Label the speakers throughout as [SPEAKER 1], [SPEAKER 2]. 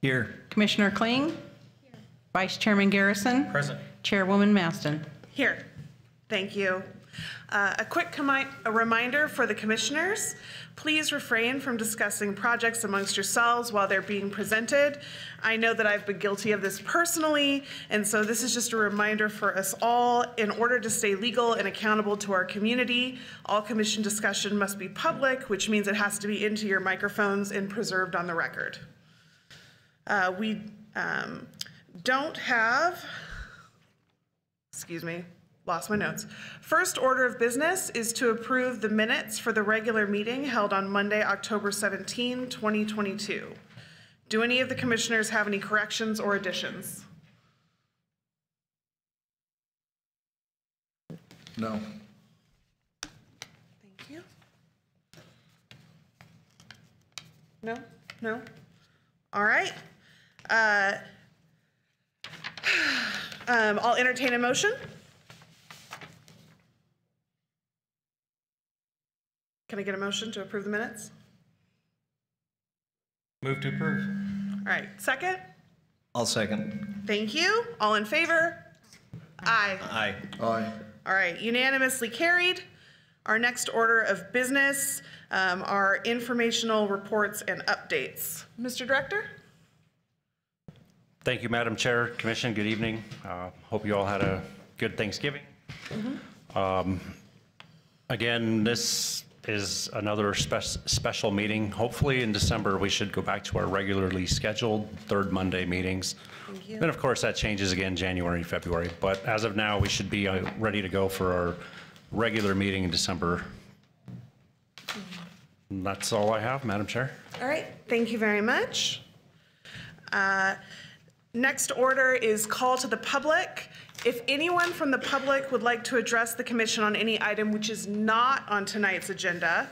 [SPEAKER 1] Here.
[SPEAKER 2] Commissioner Kling? Here. Vice Chairman Garrison?
[SPEAKER 1] Present.
[SPEAKER 2] Chairwoman Maston?
[SPEAKER 3] Here. Thank you. A quick reminder for the commissioners, please refrain from discussing projects amongst yourselves while they're being presented. I know that I've been guilty of this personally, and so this is just a reminder for us all. In order to stay legal and accountable to our community, all commission discussion must be public, which means it has to be into your microphones and preserved on the record. We don't have, excuse me, lost my notes. First order of business is to approve the minutes for the regular meeting held on Monday, October 17, 2022. Do any of the commissioners have any corrections or additions?
[SPEAKER 1] No.
[SPEAKER 3] Thank you. No? No? All right. I'll entertain a motion. Can I get a motion to approve the minutes?
[SPEAKER 1] Move to approve.
[SPEAKER 3] All right, second?
[SPEAKER 1] I'll second.
[SPEAKER 3] Thank you. All in favor? Aye.
[SPEAKER 1] Aye. Aye.
[SPEAKER 3] All right, unanimously carried. Our next order of business are informational reports and updates. Mr. Director?
[SPEAKER 4] Thank you, Madam Chair, Commission. Good evening. Hope you all had a good Thanksgiving. Again, this is another special meeting. Hopefully in December, we should go back to our regularly scheduled third Monday meetings.
[SPEAKER 3] Thank you.
[SPEAKER 4] Then of course that changes again January, February. But as of now, we should be ready to go for our regular meeting in December. And that's all I have, Madam Chair.
[SPEAKER 3] All right, thank you very much. Next order is call to the public. If anyone from the public would like to address the commission on any item which is not on tonight's agenda,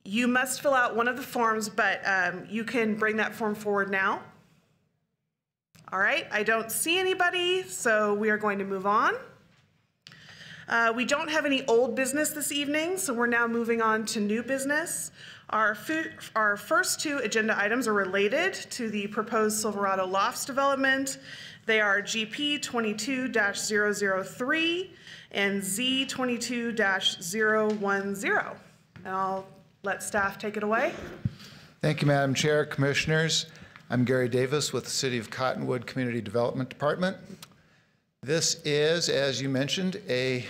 [SPEAKER 3] you must fill out one of the forms, but you can bring that form forward now. All right, I don't see anybody, so we are going to move on. We don't have any old business this evening, so we're now moving on to new business. Our first two agenda items are related to the proposed Silverado Lofts development. They are GP 22-003 and Z 22-010. And I'll let staff take it away.
[SPEAKER 5] Thank you, Madam Chair, Commissioners. I'm Gary Davis with the City of Cottonwood Community Development Department. This is, as you mentioned, a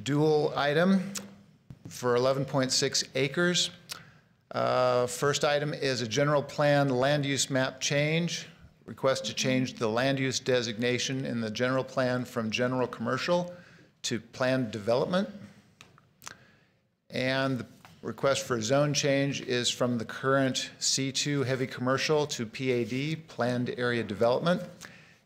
[SPEAKER 5] dual item for 11.6 acres. First item is a general plan land use map change. Request to change the land use designation in the general plan from general commercial to planned development. And the request for a zone change is from the current C2 heavy commercial to PAD, planned area development.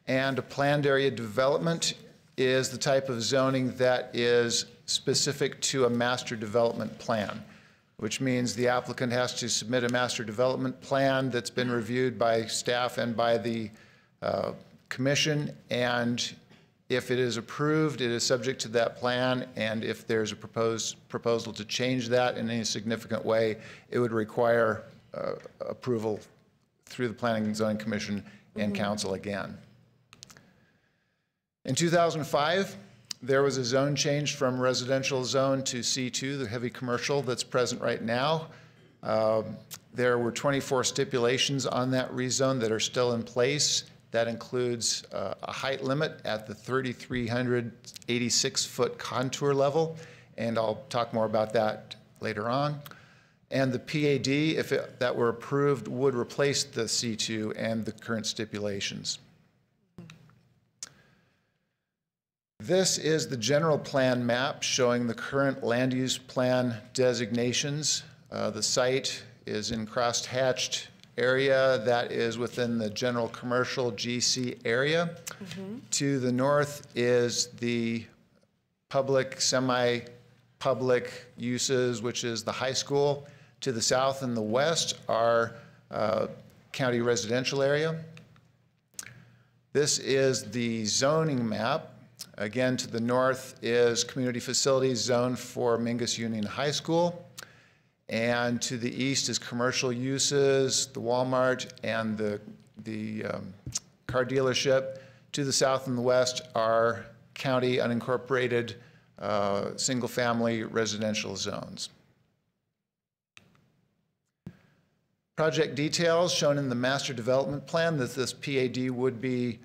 [SPEAKER 5] And a planned area development is the type of zoning that is specific to a master development plan, which means the applicant has to submit a master development plan that's been reviewed by staff and by the commission. And if it is approved, it is subject to that plan. And if there's a proposal to change that in any significant way, it would require approval through the Planning and Zoning Commission and Council again. In 2005, there was a zone change from residential zone to C2, the heavy commercial that's present right now. There were 24 stipulations on that rezone that are still in place. That includes a height limit at the 3,386-foot contour level, and I'll talk more about that later on. And the PAD, if that were approved, would replace the C2 and the current stipulations. This is the general plan map showing the current land use plan designations. The site is in cross-hatched area that is within the general commercial GC area. To the north is the public, semi-public uses, which is the high school. To the south and the west are county residential area. This is the zoning map. Again, to the north is community facilities zone for Mingus Union High School. And to the east is commercial uses, the Walmart and the car dealership. To the south and the west are county unincorporated single-family residential zones. Project details shown in the master development plan that this PAD would be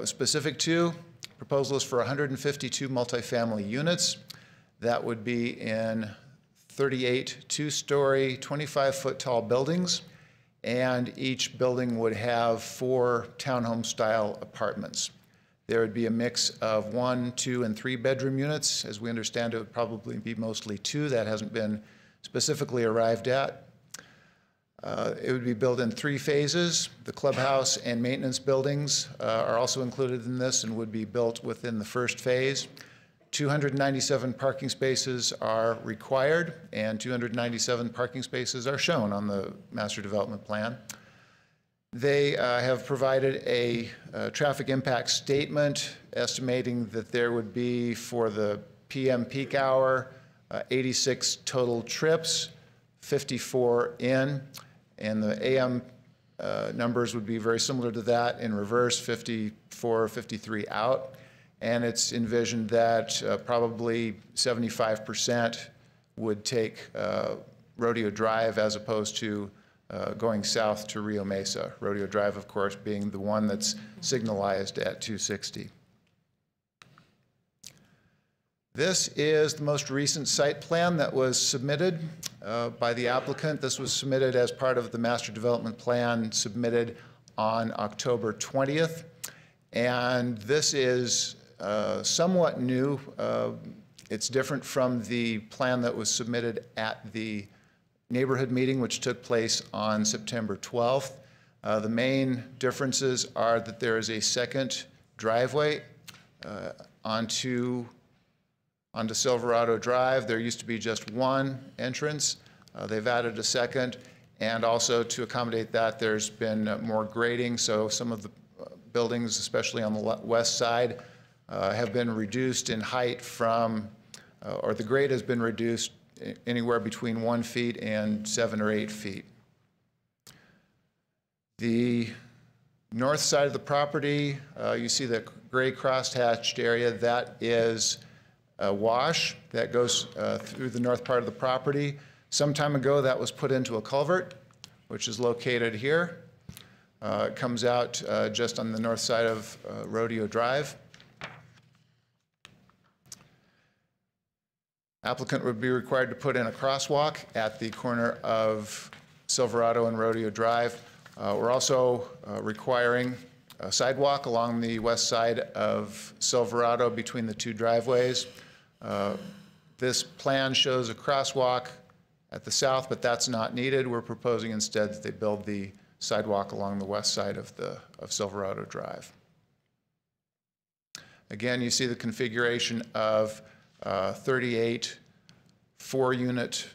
[SPEAKER 5] specific to. Proposal is for 152 multifamily units. That would be in 38 two-story, 25-foot tall buildings, and each building would have 4 townhome-style apartments. There would be a mix of 1, 2, and 3-bedroom units. As we understand, it would probably be mostly 2. That hasn't been specifically arrived at. It would be built in 3 phases. The clubhouse and maintenance buildings are also included in this and would be built within the first phase. 297 parking spaces are required, and 297 parking spaces are shown on the master development plan. They have provided a traffic impact statement estimating that there would be, for the PM peak hour, 86 total trips, 54 in, and the AM numbers would be very similar to that in reverse, 54, 53 out. And it's envisioned that probably 75% would take Rodeo Drive as opposed to going south to Rio Mesa. Rodeo Drive, of course, being the one that's signalized at 260. This is the most recent site plan that was submitted by the applicant. This was submitted as part of the master development plan submitted on October 20th. And this is somewhat new. It's different from the plan that was submitted at the neighborhood meeting, which took place on September 12th. The main differences are that there is a second driveway onto Silverado Drive. There used to be just one entrance. They've added a second, and also to accommodate that, there's been more grading, so some of the buildings, especially on the west side, have been reduced in height from, or the grade has been reduced anywhere between 1 feet and 7 or 8 feet. The north side of the property, you see the gray crosshatched area. That is a wash that goes through the north part of the property. Some time ago, that was put into a culvert, which is located here. It comes out just on the north side of Rodeo Drive. Applicant would be required to put in a crosswalk at the corner of Silverado and Rodeo Drive. We're also requiring a sidewalk along the west side of Silverado between the 2 driveways. This plan shows a crosswalk at the south, but that's not needed. We're proposing instead that they build the sidewalk along the west side of Silverado Drive. Again, you see the configuration of 38 4-unit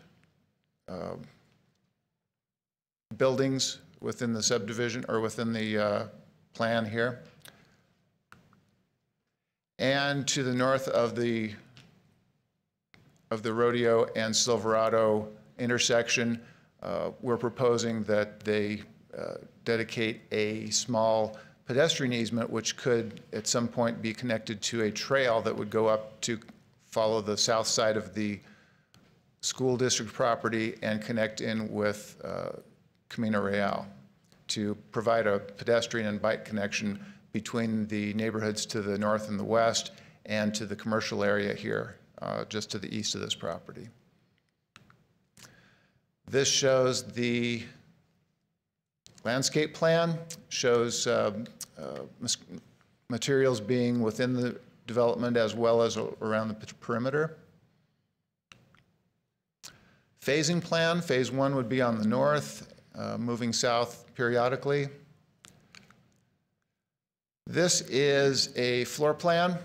[SPEAKER 5] buildings within the subdivision or within the plan here. And to the north of the Rodeo and Silverado intersection, we're proposing that they dedicate a small pedestrian easement, which could at some point be connected to a trail that would go up to follow the south side of the school district property and connect in with Camino Real to provide a pedestrian and bike connection between the neighborhoods to the north and the west and to the commercial area here, just to the east of this property. This shows the landscape plan, shows materials being within the development as well as around the perimeter. Phasing plan, phase 1 would be on the north, moving south periodically. This is a floor plan.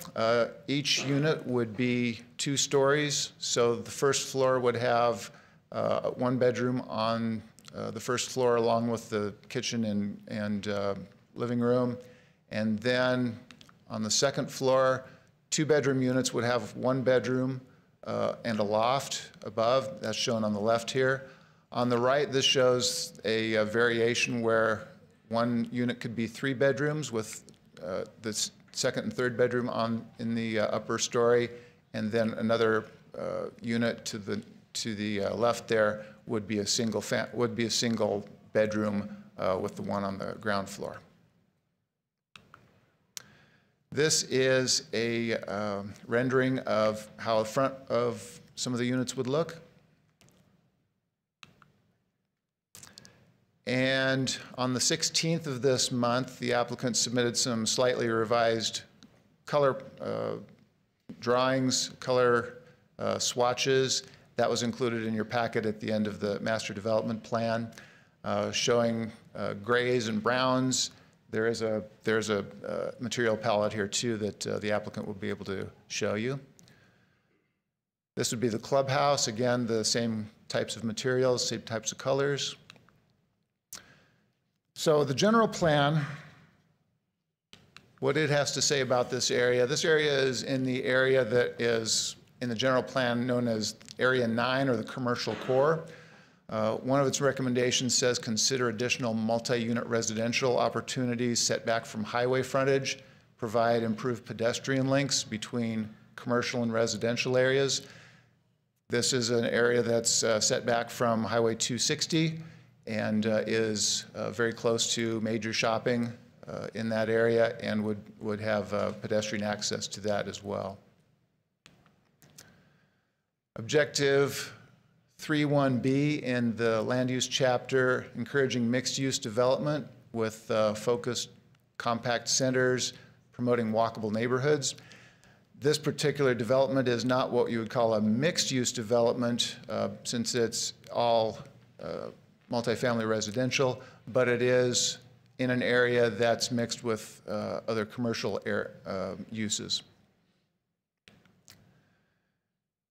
[SPEAKER 5] Each unit would be 2 stories, so the first floor would have 1 bedroom on the first floor along with the kitchen and living room. And then on the second floor, 2-bedroom units would have 1 bedroom and a loft above. That's shown on the left here. On the right, this shows a variation where one unit could be 3 bedrooms with the second and third bedroom in the upper story, and then another unit to the left there would be a single bedroom with the one on the ground floor. This is a rendering of how the front of some of the units would look. And on the 16th of this month, the applicant submitted some slightly revised color drawings, color swatches. That was included in your packet at the end of the master development plan, showing grays and browns. There's a material palette here too that the applicant will be able to show you. This would be the clubhouse. Again, the same types of materials, same types of colors. So the general plan, what it has to say about this area is in the area that is in the general plan known as Area 9, or the commercial core. One of its recommendations says consider additional multi-unit residential opportunities set back from highway frontage, provide improved pedestrian links between commercial and residential areas. This is an area that's set back from Highway 260 and is very close to major shopping in that area, and would have pedestrian access to that as well. Objective 3.1b in the land use chapter, encouraging mixed-use development with focused compact centers, promoting walkable neighborhoods. This particular development is not what you would call a mixed-use development, since it's all multifamily residential, but it is in an area that's mixed with other commercial uses.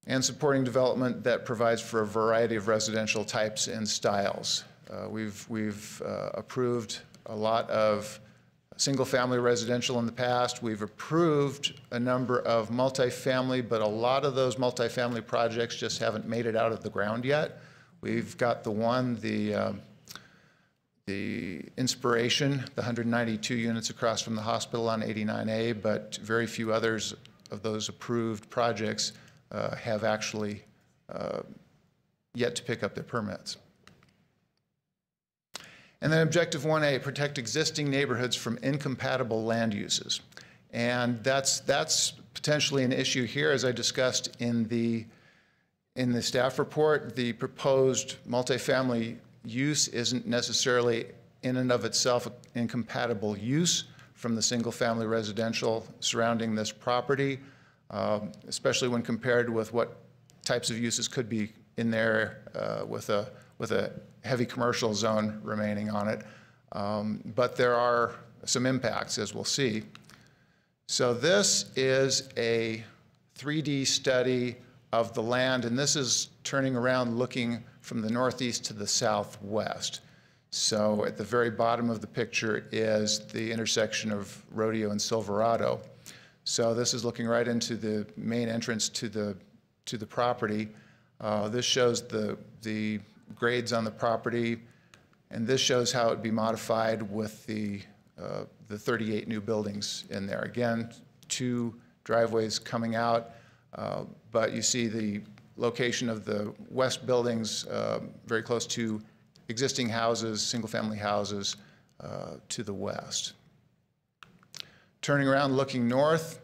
[SPEAKER 5] And supporting development that provides for a variety of residential types and styles. We've approved a lot of single-family residential in the past. We've approved a number of multifamily, but a lot of those multifamily projects just haven't made it out of the ground yet. We've got the one, the Inspiration, the 192 units across from the hospital on 89A, but very few others of those approved projects have actually yet to pick up their permits. And then Objective 1A, protect existing neighborhoods from incompatible land uses. And that's potentially an issue here, as I discussed in the staff report. The proposed multifamily use isn't necessarily in and of itself incompatible use from the single-family residential surrounding this property, especially when compared with what types of uses could be in there with a heavy commercial zone remaining on it. But there are some impacts, as we'll see. So this is a 3D study of the land, and this is turning around looking from the northeast to the southwest. So at the very bottom of the picture is the intersection of Rodeo and Silverado. So this is looking right into the main entrance to the property. This shows the grades on the property, and this shows how it would be modified with the 38 new buildings in there. Again, 2 driveways coming out, but you see the location of the west buildings very close to existing houses, single-family houses to the west. Turning around, looking north,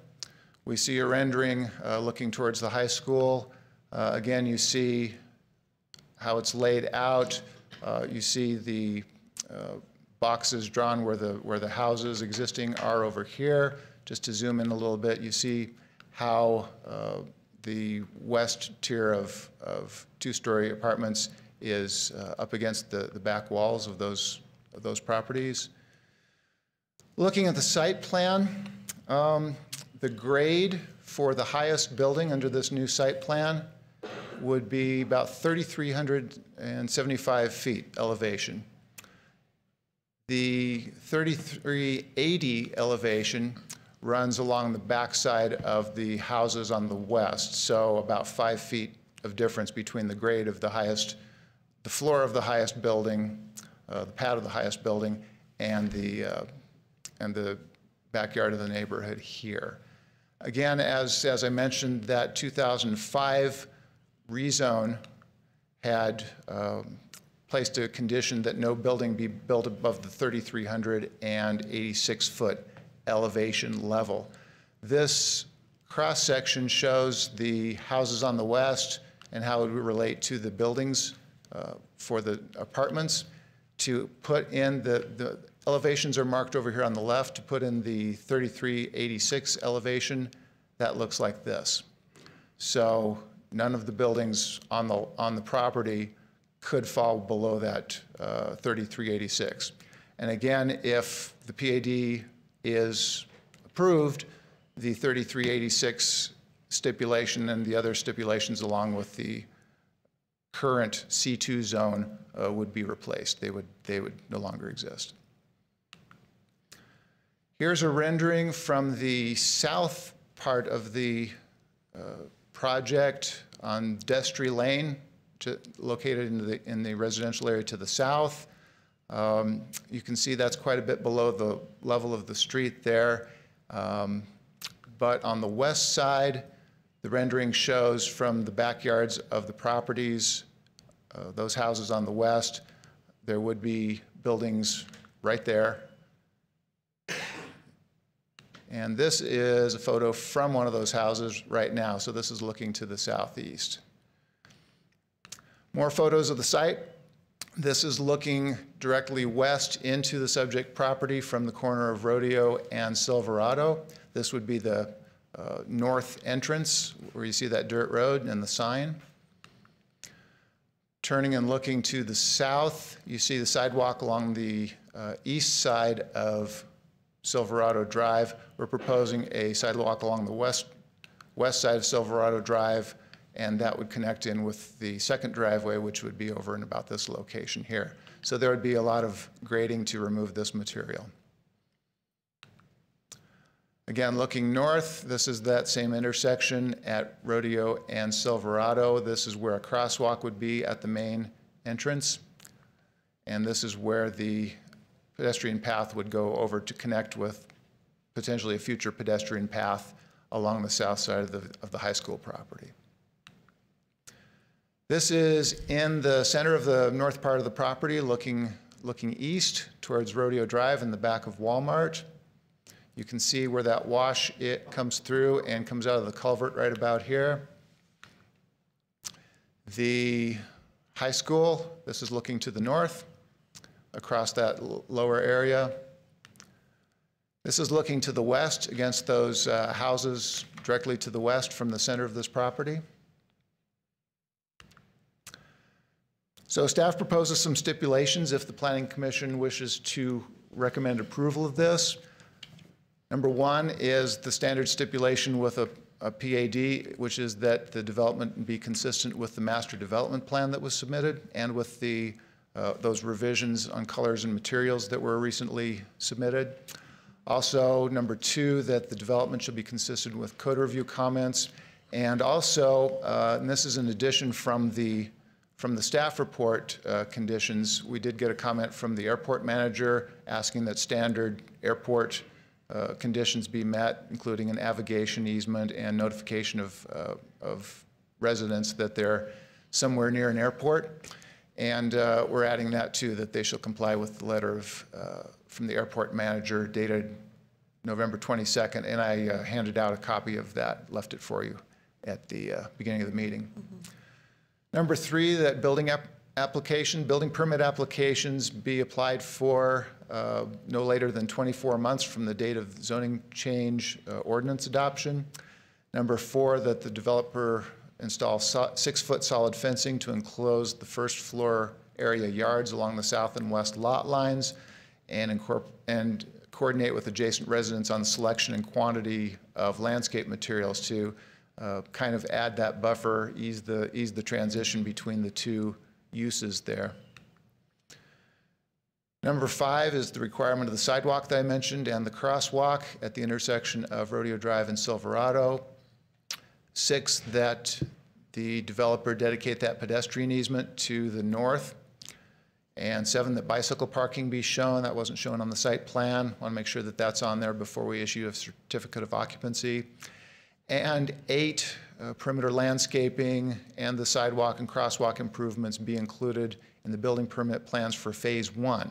[SPEAKER 5] we see a rendering looking towards the high school. Again, you see how it's laid out. You see the boxes drawn where the houses existing are over here. Just to zoom in a little bit, you see how the west tier of 2-story apartments is up against the back walls of those properties. Looking at the site plan, the grade for the highest building under this new site plan would be about 3,375 feet elevation. The 3,380 elevation runs along the backside of the houses on the west. So about 5 feet of difference between the grade of the floor of the highest building, the pad of the highest building, and the backyard of the neighborhood here. Again, as I mentioned, that 2005 rezone had placed a condition that no building be built above the 3,386-foot elevation level. This cross-section shows the houses on the west and how it would relate to the buildings for the apartments. To put in the elevations are marked over here on the left. To put in the 3,386 elevation, that looks like this. So none of the buildings on the property could fall below that 3,386. And again, if the PAD is approved, the 3,386 stipulation and the other stipulations along with the current C2 zone would be replaced. They would no longer exist. Here's a rendering from the south part of the project on Destry Lane, located in the residential area to the south. You can see that's quite a bit below the level of the street there. But on the west side, the rendering shows from the backyards of the properties, those houses on the west, there would be buildings right there. And this is a photo from one of those houses right now. So this is looking to the southeast. More photos of the site. This is looking directly west into the subject property from the corner of Rodeo and Silverado. This would be the north entrance where you see that dirt road and the sign. Turning and looking to the south, you see the sidewalk along the east side of Silverado Drive. We're proposing a sidewalk along the west side of Silverado Drive, and that would connect in with the second driveway, which would be over in about this location here. So there would be a lot of grading to remove this material. Again, looking north, this is that same intersection at Rodeo and Silverado. This is where a crosswalk would be at the main entrance. And this is where the pedestrian path would go over to connect with potentially a future pedestrian path along the south side of the high school property. This is in the center of the north part of the property, looking east towards Rodeo Drive in the back of Walmart. You can see where that wash comes through and comes out of the culvert right about here. The high school, this is looking to the north across that lower area. This is looking to the west against those houses directly to the west from the center of this property. So staff proposes some stipulations if the Planning Commission wishes to recommend approval of this. Number one is the standard stipulation with a PAD, which is that the development be consistent with the master development plan that was submitted and with those revisions on colors and materials that were recently submitted. Also, number two, that the development should be consistent with code review comments. And also, and this is in addition from the staff report conditions, we did get a comment from the airport manager asking that standard airport conditions be met, including an navigation easement and notification of residents that they're somewhere near an airport. And we're adding that too, that they shall comply with the letter from the airport manager dated November 22nd. And I handed out a copy of that, left it for you at the beginning of the meeting. Mm-hmm. Number three, that building permit applications be applied for no later than 24 months from the date of zoning change ordinance adoption. Number four, that the developer install 6-foot solid fencing to enclose the first floor area yards along the south and west lot lines and coordinate with adjacent residents on the selection and quantity of landscape materials to kind of add that buffer, ease the transition between the two uses there. Number 5 is the requirement of the sidewalk that I mentioned and the crosswalk at the intersection of Rodeo Drive and Silverado. 6, that the developer dedicate that pedestrian easement to the north. And 7, that bicycle parking be shown. That wasn't shown on the site plan. Want to make sure that that's on there before we issue a certificate of occupancy. And 8, perimeter landscaping and the sidewalk and crosswalk improvements be included in the building permit plans for phase 1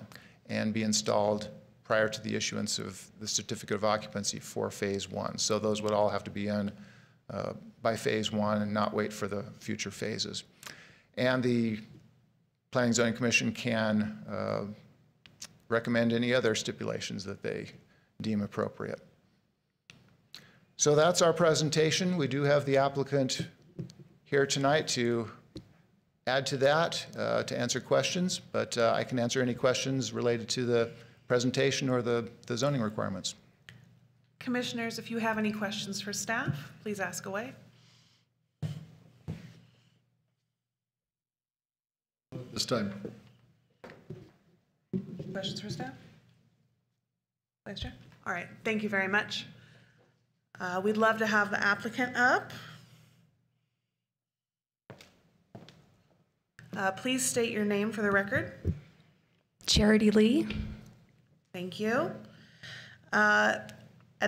[SPEAKER 5] and be installed prior to the issuance of the certificate of occupancy for phase 1. So those would all have to be in by phase 1 and not wait for the future phases. And the Planning and Zoning Commission can recommend any other stipulations that they deem appropriate. So that's our presentation. We do have the applicant here tonight to add to that, to answer questions, but I can answer any questions related to the presentation or the zoning requirements.
[SPEAKER 3] Commissioners, if you have any questions for staff, please ask away.
[SPEAKER 1] This time.
[SPEAKER 3] Questions for staff? Vice Chair? All right, thank you very much. We'd love to have the applicant up. Please state your name for the record.
[SPEAKER 6] Charity Lee.
[SPEAKER 3] Thank you. At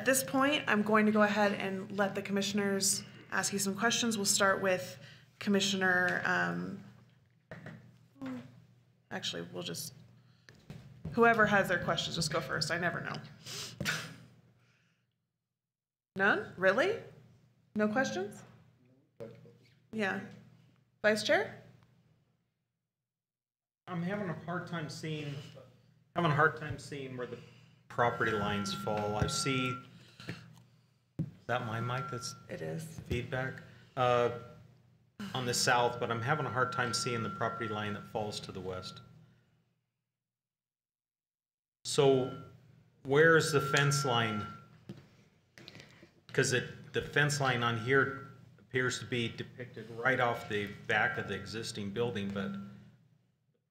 [SPEAKER 3] this point, I'm going to go ahead and let the commissioners ask you some questions. We'll start with Commissioner, actually, we'll just, whoever has their questions, just go first. I never know. None? Really? No questions? Yeah. Vice Chair?
[SPEAKER 7] I'm having a hard time seeing where the property lines fall. I see, is that my mic that's
[SPEAKER 3] It is.
[SPEAKER 7] feedback? On the south, but I'm having a hard time seeing the property line that falls to the west. So where's the fence line? Because the fence line on here appears to be depicted right off the back of the existing building, but the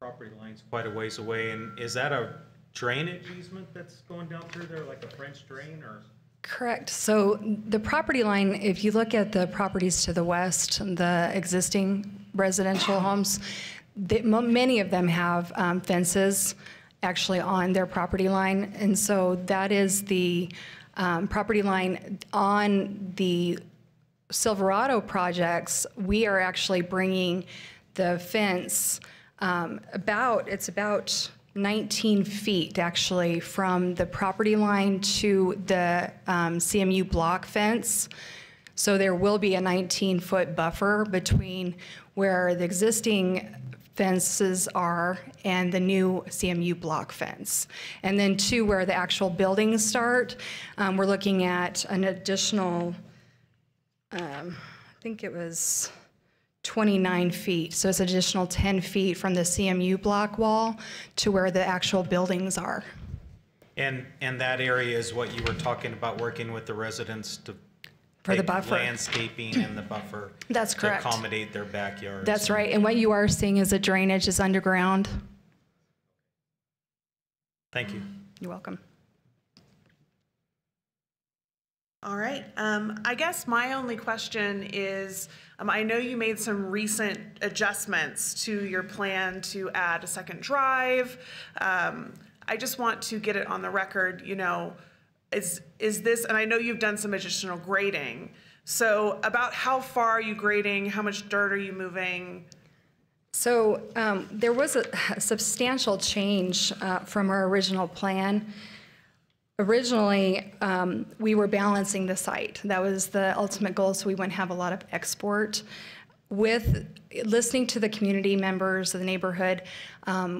[SPEAKER 7] property line's quite a ways away. And is that a drainage easement that's going down through there, like a French drain, or?
[SPEAKER 6] Correct. So the property line, if you look at the properties to the west, the existing residential homes, many of them have fences actually on their property line. And so that is the property line on the Silverado projects. We are actually bringing the fence it's about 19 feet actually from the property line to the CMU block fence. So there will be a 19-foot buffer between where the existing fences are and the new CMU block fence. And then to where the actual buildings start, we're looking at an additional, I think it was 29 feet. So it's additional 10 feet from the CMU block wall to where the actual buildings are.
[SPEAKER 7] And that area is what you were talking about, working with the residents to
[SPEAKER 6] For the
[SPEAKER 7] make
[SPEAKER 6] buffer.
[SPEAKER 7] landscaping and the buffer.
[SPEAKER 6] That's correct.
[SPEAKER 7] To accommodate their backyards.
[SPEAKER 6] That's right. And what you are seeing is the drainage is underground.
[SPEAKER 7] Thank you.
[SPEAKER 6] You're welcome.
[SPEAKER 3] All right. I guess my only question is, I know you made some recent adjustments to your plan to add a second drive. I just want to get it on the record, is this, and I know you've done some additional grading. So about how far are you grading? How much dirt are you moving?
[SPEAKER 6] So there was a substantial change from our original plan. Originally, we were balancing the site. That was the ultimate goal, so we wouldn't have a lot of export. With listening to the community members of the neighborhood,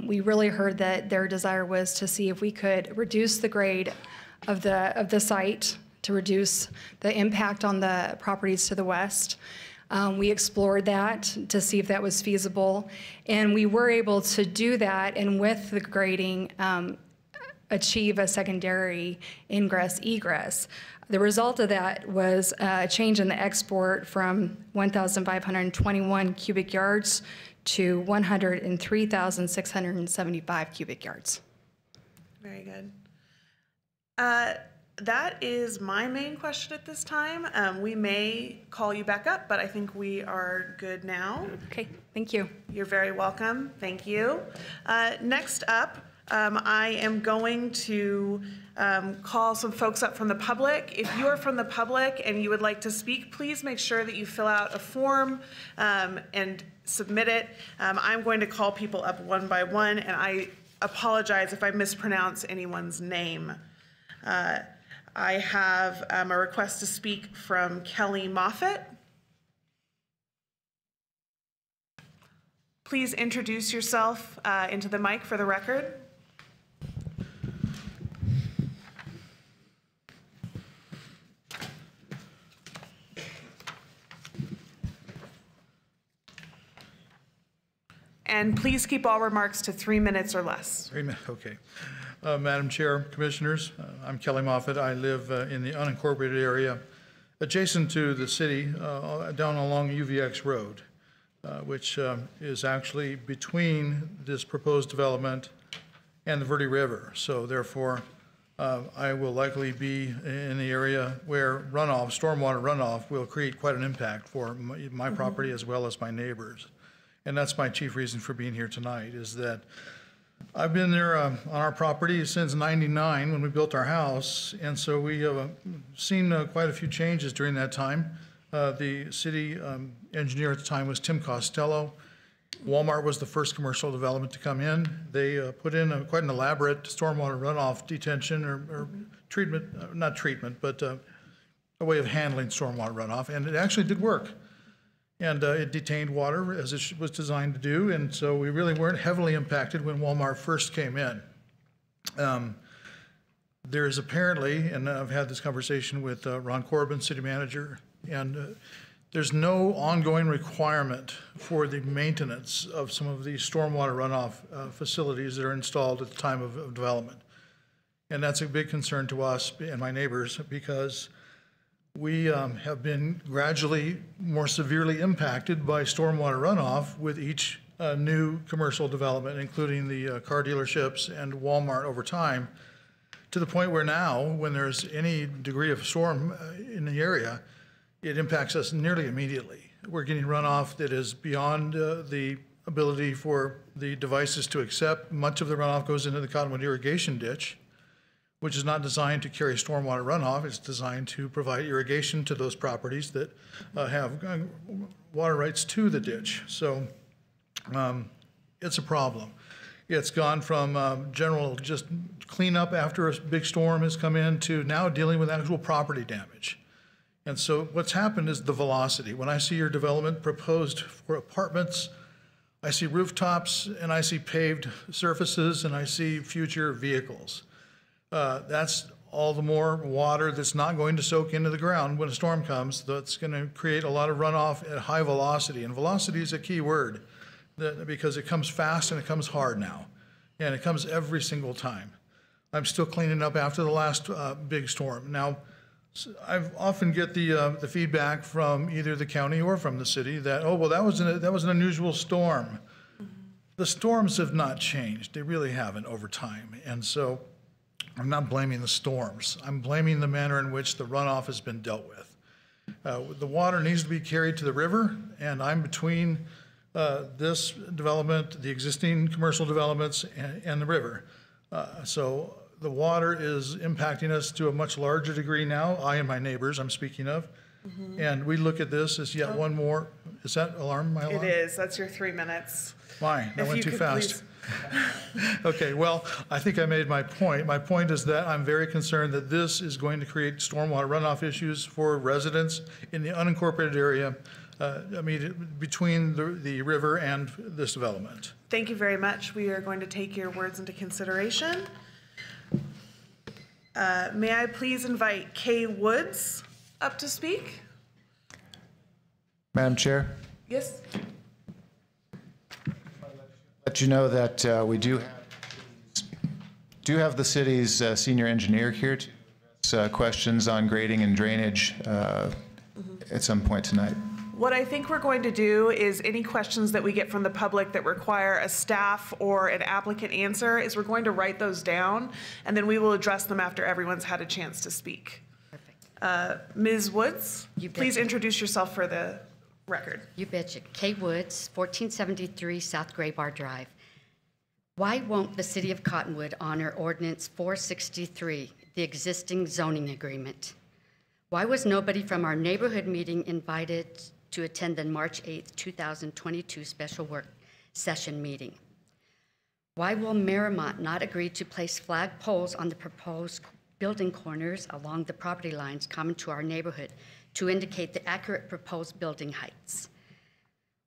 [SPEAKER 6] we really heard that their desire was to see if we could reduce the grade of the site to reduce the impact on the properties to the west. We explored that to see if that was feasible, and we were able to do that, and with the grading, achieve a secondary ingress-egress. The result of that was a change in the export from 1,521 cubic yards to 103,675 cubic yards.
[SPEAKER 3] Very good. That is my main question at this time. We may call you back up, but I think we are good now.
[SPEAKER 6] Okay, thank you.
[SPEAKER 3] You're very welcome. Thank you. Next up, I am going to call some folks up from the public. If you are from the public and you would like to speak, please make sure that you fill out a form and submit it. I'm going to call people up one by one, and I apologize if I mispronounce anyone's name. I have a request to speak from Kelly Moffett. Please introduce yourself into the mic for the record. And please keep all remarks to 3 minutes or less.
[SPEAKER 8] 3 minutes, okay. Madam Chair, Commissioners, I'm Kelly Moffett. I live in the unincorporated area adjacent to the city down along UVX Road, which is actually between this proposed development and the Verde River. So therefore, I will likely be in the area where runoff, stormwater runoff, will create quite an impact for my property as well as my neighbors. And that's my chief reason for being here tonight, is that I've been there on our property since '99 when we built our house, and so we have seen quite a few changes during that time. The city engineer at the time was Tim Costello. Walmart was the first commercial development to come in. They put in quite an elaborate stormwater runoff detention or treatment, not treatment, but a way of handling stormwater runoff, and it actually did work. And it detained water as it was designed to do, and so we really weren't heavily impacted when Walmart first came in. There is apparently, and I've had this conversation with Ron Corbin, city manager, and there's no ongoing requirement for the maintenance of some of these stormwater runoff facilities that are installed at the time of development. And that's a big concern to us and my neighbors, because we have been gradually more severely impacted by stormwater runoff with each new commercial development, including the car dealerships and Walmart over time, to the point where now, when there's any degree of storm in the area, it impacts us nearly immediately. We're getting runoff that is beyond the ability for the devices to accept. Much of the runoff goes into the Cottonwood irrigation ditch, which is not designed to carry stormwater runoff. It's designed to provide irrigation to those properties that have water rights to the ditch. So it's a problem. It's gone from general just cleanup after a big storm has come in to now dealing with actual property damage. And so what's happened is the velocity. When I see your development proposed for apartments, I see rooftops and I see paved surfaces and I see future vehicles. That's all the more water that's not going to soak into the ground when a storm comes. That's going to create a lot of runoff at high velocity. And velocity is a key word because it comes fast and it comes hard now. And it comes every single time. I'm still cleaning up after the last big storm. Now, I often get the feedback from either the county or from the city that, oh, well, that was an unusual storm. The storms have not changed. They really haven't over time. And so I'm not blaming the storms. I'm blaming the manner in which the runoff has been dealt with. The water needs to be carried to the river, and I'm between this development, the existing commercial developments, and the river. So the water is impacting us to a much larger degree now, I and my neighbors I'm speaking of. And we look at this as yet one more, is that alarm, my alarm?
[SPEAKER 3] It is, that's your 3 minutes.
[SPEAKER 8] Why? That went too fast.
[SPEAKER 3] Please.
[SPEAKER 8] Okay, well, I think I made my point. My point is that I'm very concerned that this is going to create stormwater runoff issues for residents in the unincorporated area between the river and this development.
[SPEAKER 3] Thank you very much. We are going to take your words into consideration. May I please invite Kay Woods up to speak?
[SPEAKER 5] Madam Chair,
[SPEAKER 3] Yes.
[SPEAKER 5] let you know that we do have the city's senior engineer here to questions on grading and drainage at some point tonight.
[SPEAKER 3] What I think we're going to do is any questions that we get from the public that require a staff or an applicant answer is we're going to write those down, and then we will address them after everyone's had a chance to speak.
[SPEAKER 9] Perfect.
[SPEAKER 3] Ms. Woods,
[SPEAKER 9] You
[SPEAKER 3] please
[SPEAKER 9] betcha.
[SPEAKER 3] introduce yourself for the record.
[SPEAKER 9] You betcha. Kay Woods, 1473 South Gray Bar Drive. Why won't the City of Cottonwood honor Ordinance 463, the existing zoning agreement? Why was nobody from our neighborhood meeting invited to attend the March 8th, 2022 special work session meeting? Why will Marymount not agree to place flag poles on the proposed building corners along the property lines common to our neighborhood to indicate the accurate proposed building heights?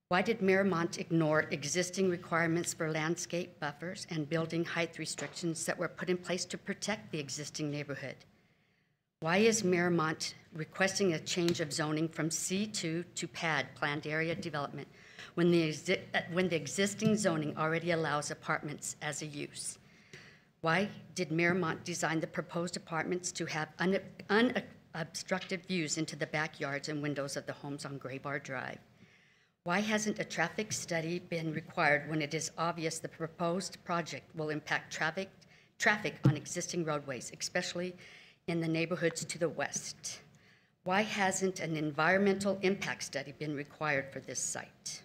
[SPEAKER 9] Why did Marymount ignore existing requirements for landscape buffers and building height restrictions that were put in place to protect the existing neighborhood? Why is Marymount requesting a change of zoning from C2 to PAD, Planned Area Development, when the existing zoning already allows apartments as a use? Why did Marymount design the proposed apartments to have unobstructed views into the backyards and windows of the homes on Gray Bar Drive? Why hasn't a traffic study been required when it is obvious the proposed project will impact traffic on existing roadways, especially in the neighborhoods to the west? Why hasn't an environmental impact study been required for this site?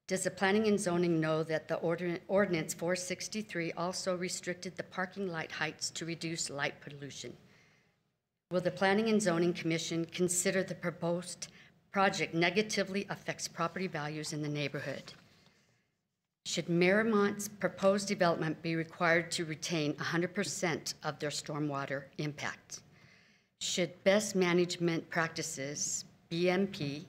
[SPEAKER 9] Does the Planning and Zoning know that the Ordinance 463 also restricted the parking light heights to reduce light pollution? Will the Planning and Zoning Commission consider the proposed project negatively affects property values in the neighborhood? Should Marymount's proposed development be required to retain 100% of their stormwater impact? Should best management practices, BMP,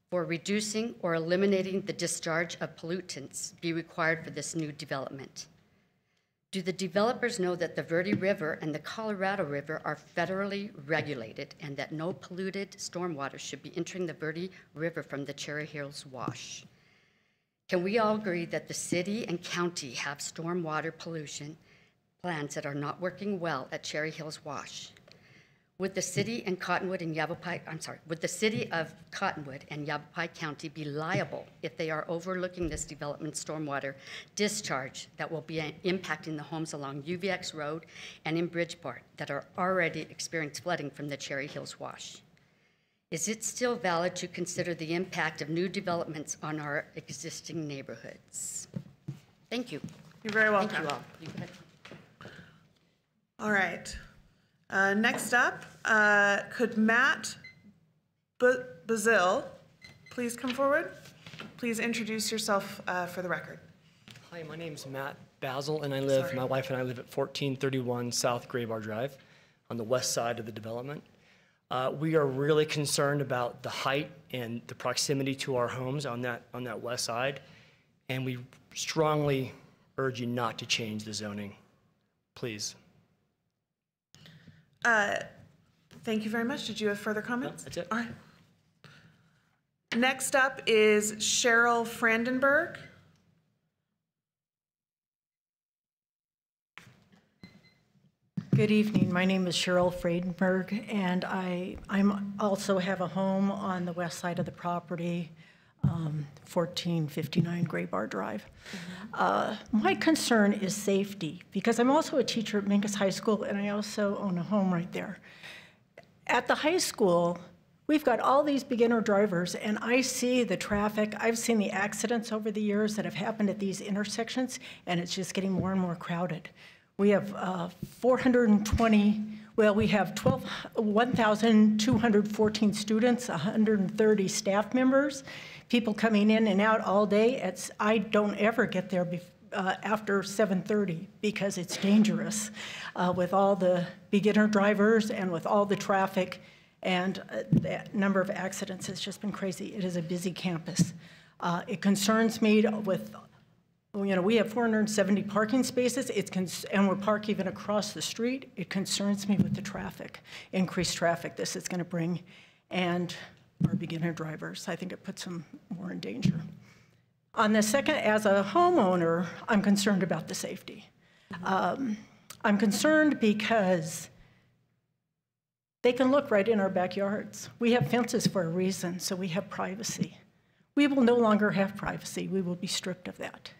[SPEAKER 9] for reducing or eliminating the discharge of pollutants be required for this new development? Do the developers know that the Verde River and the Colorado River are federally regulated and that no polluted stormwater should be entering the Verde River from the Cherry Hills Wash? Can we all agree that the city and county have stormwater pollution plans that are not working well at Cherry Hills Wash? Would the city and Cottonwood and would the city of Cottonwood and Yavapai County be liable if they are overlooking this development stormwater discharge that will be impacting the homes along UVX Road and in Bridgeport that are already experiencing flooding from the Cherry Hills Wash? Is it still valid to consider the impact of new developments on our existing neighborhoods? Thank you.
[SPEAKER 3] You're very welcome.
[SPEAKER 9] Thank you all. You bet.
[SPEAKER 3] All right. Next up, could Matt Bazil please come forward? Please introduce yourself for the record.
[SPEAKER 10] Hi, my name is Matt Basil, and my wife and I live at 1431 South Gray Bar Drive on the west side of the development. We are really concerned about the height and the proximity to our homes on that west side, and we strongly urge you not to change the zoning, please.
[SPEAKER 3] Thank you very much. Did you have further comments?
[SPEAKER 10] No, that's it.
[SPEAKER 3] All right. Next up is Cheryl Frandenberg.
[SPEAKER 11] Good evening. My name is Cheryl Friedenberg, and I'm also have a home on the west side of the property, 1459 Gray Bar Drive. My concern is safety, because I'm also a teacher at Mingus High School, and I also own a home right there. At the high school, we've got all these beginner drivers, and I see the traffic. I've seen the accidents over the years that have happened at these intersections, and it's just getting more and more crowded. We have 1,214 students, 130 staff members, people coming in and out all day. I don't ever get there after 7:30 because it's dangerous with all the beginner drivers and with all the traffic, and the number of accidents has just been crazy. It is a busy campus. It concerns me with, we have 470 parking spaces, and we're parked even across the street. It concerns me with the traffic, increased traffic this is going to bring, and our beginner drivers. I think it puts them more in danger. On the second, as a homeowner, I'm concerned about the safety. I'm concerned because They can look right in our backyards. We have fences for a reason, so we have privacy. We will no longer have privacy. We will be stripped of that.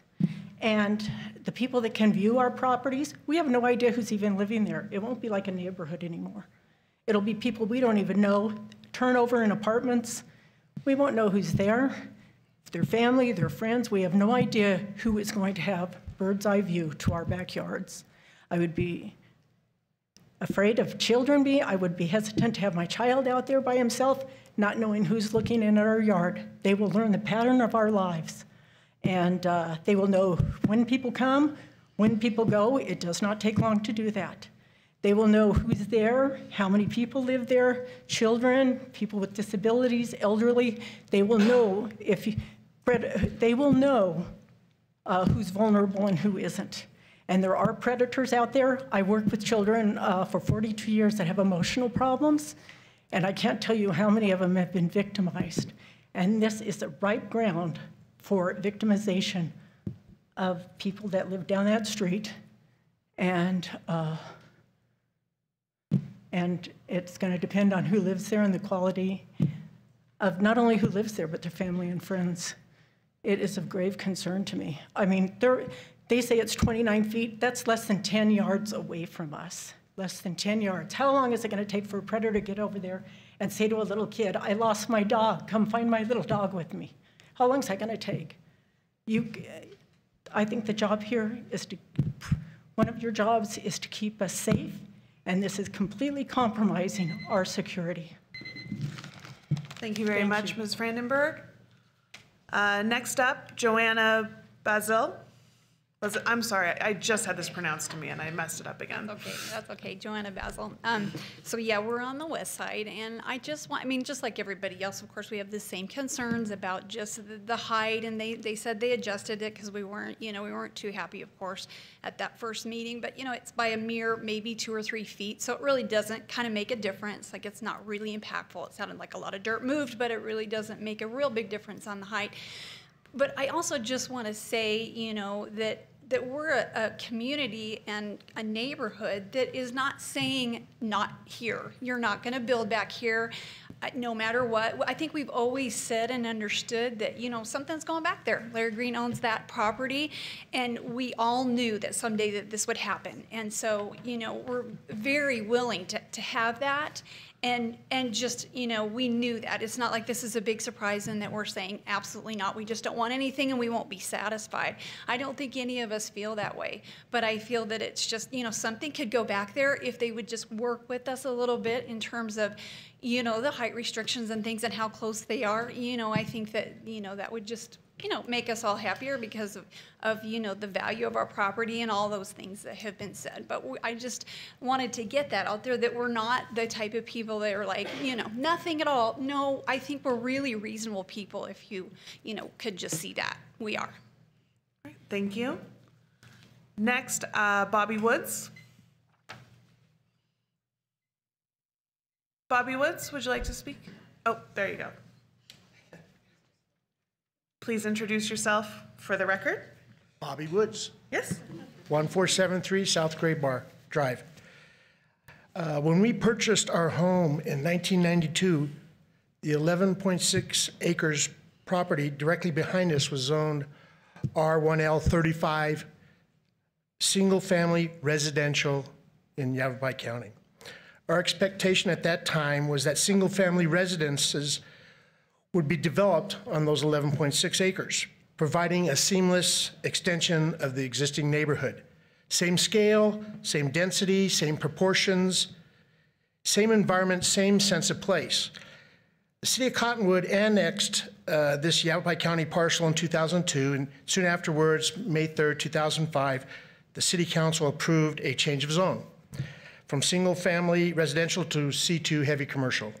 [SPEAKER 11] And the people that can view our properties, we have no idea who's even living there. It won't be like a neighborhood anymore. It'll be people we don't even know, turnover in apartments. We won't know who's there, their family, their friends. We have no idea who is going to have bird's eye view to our backyards. I would be afraid of children being, I would be hesitant to have my child out there by himself, not knowing who's looking in at our yard. They will learn the pattern of our lives. And they will know when people come, when people go. It does not take long to do that. They will know who's there, how many people live there, children, people with disabilities, elderly. They will know who's vulnerable and who isn't. And there are predators out there. I worked with children for 42 years that have emotional problems, and I can't tell you how many of them have been victimized. And this is the ripe ground for victimization of people that live down that street, and it's going to depend on who lives there and the quality of not only who lives there, but their family and friends. It is of grave concern to me. I mean, they say it's 29 feet. That's less than 10 yards away from us, less than 10 yards. How long is it going to take for a predator to get over there and say to a little kid, I lost my dog, come find my little dog with me? How long is that going to take? I think the job here is one of your jobs is to keep us safe, and this is completely compromising our security.
[SPEAKER 3] Thank you very much, Ms. Brandenburg. Next up, Joanna Basil. I'm sorry, I just had this pronounced to me and I messed it up again.
[SPEAKER 12] Okay, that's okay, Joanna Basil. So yeah, we're on the west side, and just like everybody else, of course, we have the same concerns about just the height, and they said they adjusted it because we weren't too happy, of course, at that first meeting, but it's by a mere maybe 2 or 3 feet, so it really doesn't kind of make a difference. Like, it's not really impactful. It sounded like a lot of dirt moved, but it really doesn't make a real big difference on the height. But I also just want to say, that we're a community and a neighborhood that is not saying not here. You're not going to build back here no matter what. I think we've always said and understood that, something's going back there. Larry Green owns that property, and we all knew that someday that this would happen. And so, we're very willing to have that. And just, we knew that. It's not like this is a big surprise and that we're saying absolutely not. We just don't want anything and we won't be satisfied. I don't think any of us feel that way. But I feel that it's just, something could go back there if they would just work with us a little bit in terms of, the height restrictions and things and how close they are. I think that, that would just, make us all happier because of the value of our property and all those things that have been said. But I just wanted to get that out there, that we're not the type of people that are like, nothing at all. No, I think we're really reasonable people if you, could just see that. We are.
[SPEAKER 3] All right, thank you. Next, Bobby Woods. Bobby Woods, would you like to speak? Oh, there you go. Please introduce yourself for the record.
[SPEAKER 13] Bobby Woods.
[SPEAKER 3] Yes.
[SPEAKER 13] 1473 South Gray Bar Drive. When we purchased our home in 1992, the 11.6 acres property directly behind us was zoned R1L 35, single-family residential in Yavapai County. Our expectation at that time was that single-family residences would be developed on those 11.6 acres, providing a seamless extension of the existing neighborhood. Same scale, same density, same proportions, same environment, same sense of place. The city of Cottonwood annexed this Yavapai County parcel in 2002, and soon afterwards, May 3rd, 2005, the city council approved a change of zone from single-family residential to C2 heavy commercial.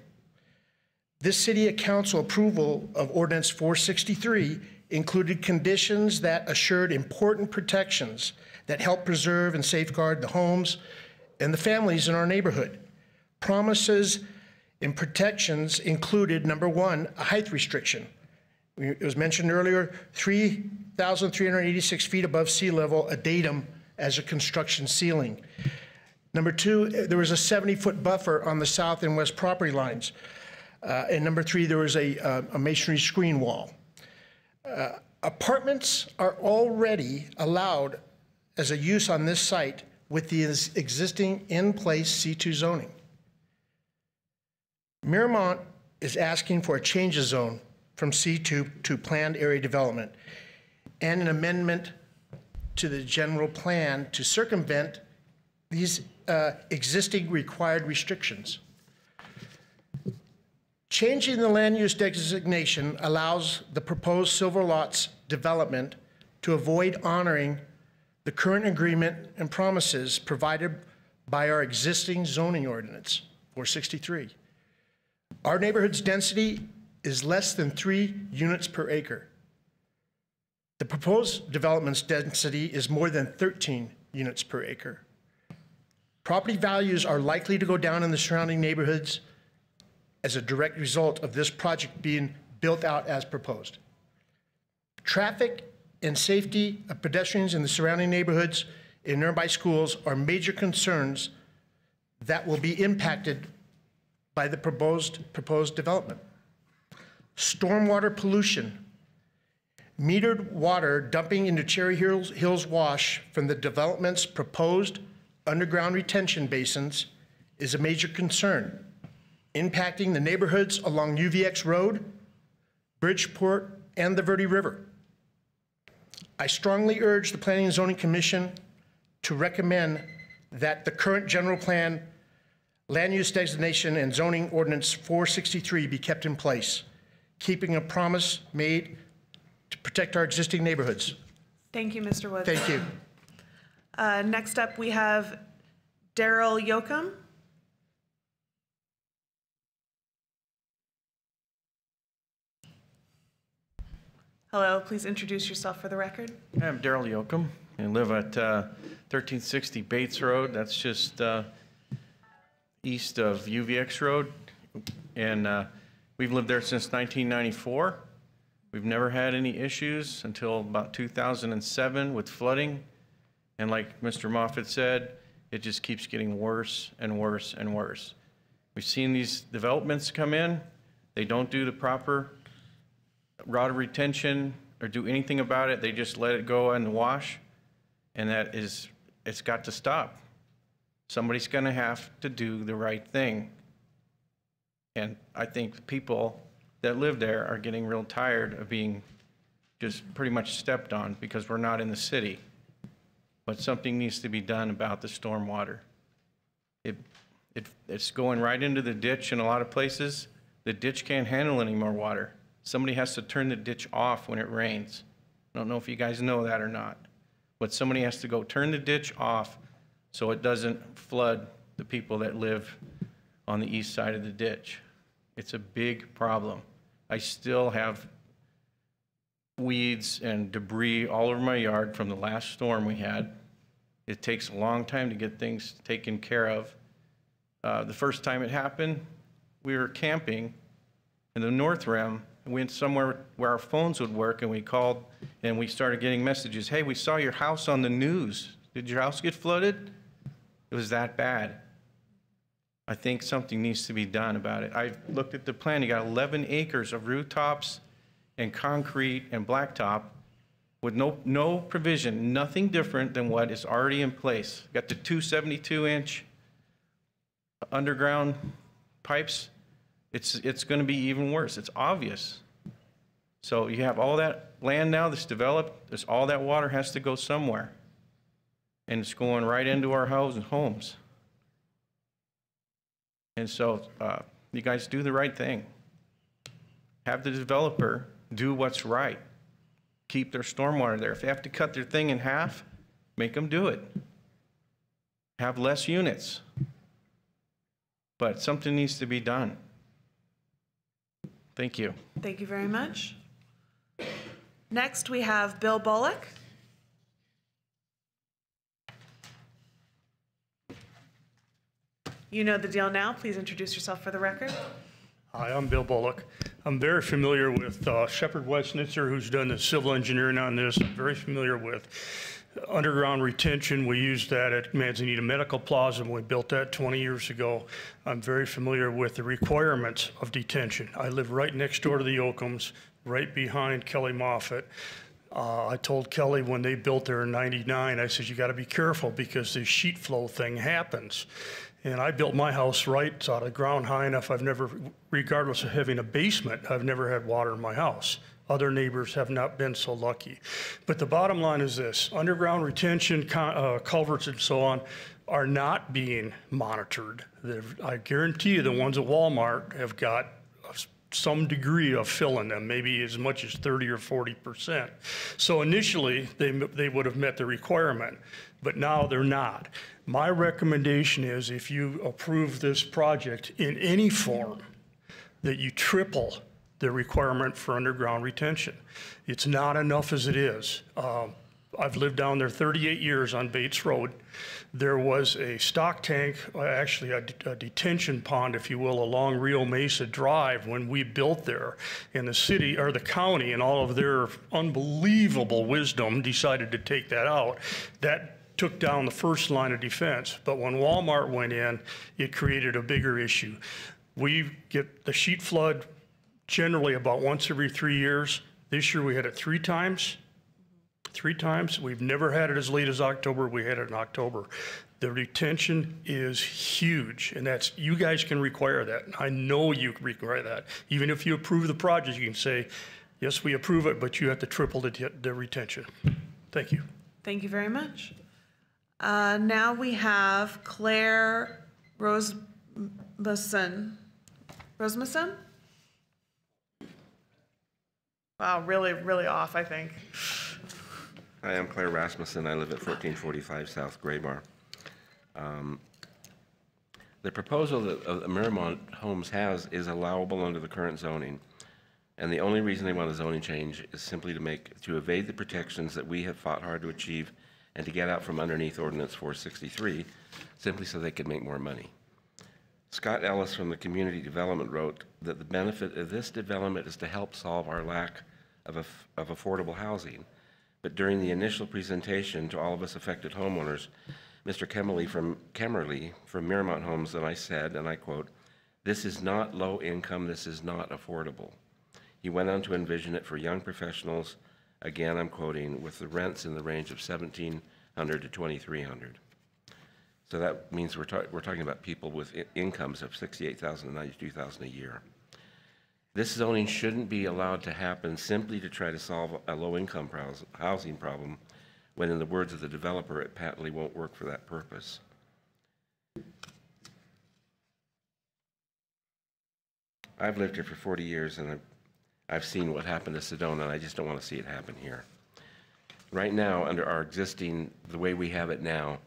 [SPEAKER 13] This city council approval of Ordinance 463 included conditions that assured important protections that help preserve and safeguard the homes and the families in our neighborhood. Promises and protections included, number one, a height restriction. It was mentioned earlier, 3,386 feet above sea level, a datum as a construction ceiling. Number two, there was a 70-foot buffer on the south and west property lines. And number three, there was a masonry screen wall. Apartments are already allowed as a use on this site with the existing in-place C2 zoning. Miramont is asking for a change of zone from C2 to planned area development and an amendment to the general plan to circumvent these existing required restrictions. Changing the land use designation allows the proposed silver lots development to avoid honoring the current agreement and promises provided by our existing zoning ordinance, 463. Our neighborhood's density is less than 3 units per acre. The proposed development's density is more than 13 units per acre. Property values are likely to go down in the surrounding neighborhoods as a direct result of this project being built out as proposed. Traffic and safety of pedestrians in the surrounding neighborhoods and nearby schools are major concerns that will be impacted by the proposed development. Stormwater pollution. Metered water dumping into Cherry Hills Wash from the development's proposed underground retention basins is a major concern, impacting the neighborhoods along UVX Road, Bridgeport, and the Verde River. I strongly urge the Planning and Zoning Commission to recommend that the current general plan, land use designation, and zoning ordinance 463 be kept in place, keeping a promise made to protect our existing neighborhoods.
[SPEAKER 3] Thank you, Mr. Woods.
[SPEAKER 13] Thank you.
[SPEAKER 3] Next up, we have Daryl Yoakum. Hello, please introduce yourself for the record.
[SPEAKER 14] I'm Daryl Yoakum. I live at 1360 Bates Road. That's just east of UVX Road. And we've lived there since 1994. We've never had any issues until about 2007 with flooding. And like Mr. Moffitt said, it just keeps getting worse and worse and worse. We've seen these developments come in. They don't do the proper water retention or do anything about it. They just let it go in the wash. And it's got to stop. Somebody's gonna have to do the right thing. And I think the people that live there are getting real tired of being just pretty much stepped on because we're not in the city. But something needs to be done about the stormwater. It's going right into the ditch in a lot of places. The ditch can't handle any more water. Somebody has to turn the ditch off when it rains. I don't know if you guys know that or not, but somebody has to go turn the ditch off so it doesn't flood the people that live on the east side of the ditch. It's a big problem. I still have weeds and debris all over my yard from the last storm we had. It takes a long time to get things taken care of. The first time it happened, we were camping in the North Rim. We went somewhere where our phones would work, and we called and we started getting messages. Hey, we saw your house on the news. Did your house get flooded? It was that bad. I think something needs to be done about it. I looked at the plan. You got 11 acres of rooftops and concrete and blacktop with no provision, nothing different than what is already in place. Got the 272-inch underground pipes. It's going to be even worse. It's obvious. So you have all that land now that's developed. All that water has to go somewhere. And it's going right into our homes. And so you guys do the right thing. Have the developer do what's right. Keep their stormwater there. If they have to cut their thing in half, make them do it. Have less units. But something needs to be done. Thank you.
[SPEAKER 3] Thank you very much. Next, we have Bill Bullock. You know the deal now. Please introduce yourself for the record.
[SPEAKER 15] Hi, I'm Bill Bullock. I'm very familiar with Shepard Westnitzer, who's done the civil engineering on this. I'm very familiar with Underground retention, we used that at Manzanita Medical Plaza when we built that 20 years ago. I'm very familiar with the requirements of detention. I live right next door to the Oakhams, right behind Kelly Moffitt. I told Kelly when they built there in '99, I said, you got to be careful because this sheet flow thing happens. And I built my house right, it's out of ground high enough. I've never, regardless of having a basement, I've never had water in my house. Other neighbors have not been so lucky. But the bottom line is this, underground retention, culverts and so on are not being monitored. I guarantee you the ones at Walmart have got some degree of fill in them, maybe as much as 30 or 40%. So initially they would have met the requirement, but now they're not. My recommendation is if you approve this project in any form, that you triple the requirement for underground retention. It's not enough as it is. I've lived down there 38 years on Bates Road. There was a stock tank, actually a detention pond, if you will, along Rio Mesa Drive when we built there. And the city, or the county, in all of their unbelievable wisdom, decided to take that out. That took down the first line of defense. But when Walmart went in, it created a bigger issue. We get the sheet flood generally about once every 3 years. This year we had it 3 times. 3 times. We've never had it as late as October. We had it in October. The retention is huge, and that's, you guys can require that. I know you can require that. Even if you approve the project, you can say, yes, we approve it, but you have to triple the retention. Thank you.
[SPEAKER 3] Thank you very much. Now we have Claire Rasmussen. Wow, really, really off, I think.
[SPEAKER 16] Hi, I'm Claire Rasmussen. I live at 1445 South Graybar. The proposal that Miramont Homes has is allowable under the current zoning. And the only reason they want a zoning change is simply to evade the protections that we have fought hard to achieve and to get out from underneath Ordinance 463, simply so they could make more money. Scott Ellis from the Community Development wrote that the benefit of this development is to help solve our lack of affordable housing. But during the initial presentation to all of us affected homeowners, Mr. Kemmerly from Miramont Homes, and I said, and I quote, "This is not low income, this is not affordable." He went on to envision it for young professionals, again I'm quoting, with the rents in the range of $1,700 to $2,300. So that means we're talking about people with incomes of $68,000 to $92,000 a year. This zoning shouldn't be allowed to happen simply to try to solve a low-income housing problem, when in the words of the developer, it patently won't work for that purpose. I've lived here for 40 years, and I've seen what happened to Sedona, and I just don't want to see it happen here. Right now, under our existing, the way we have it now,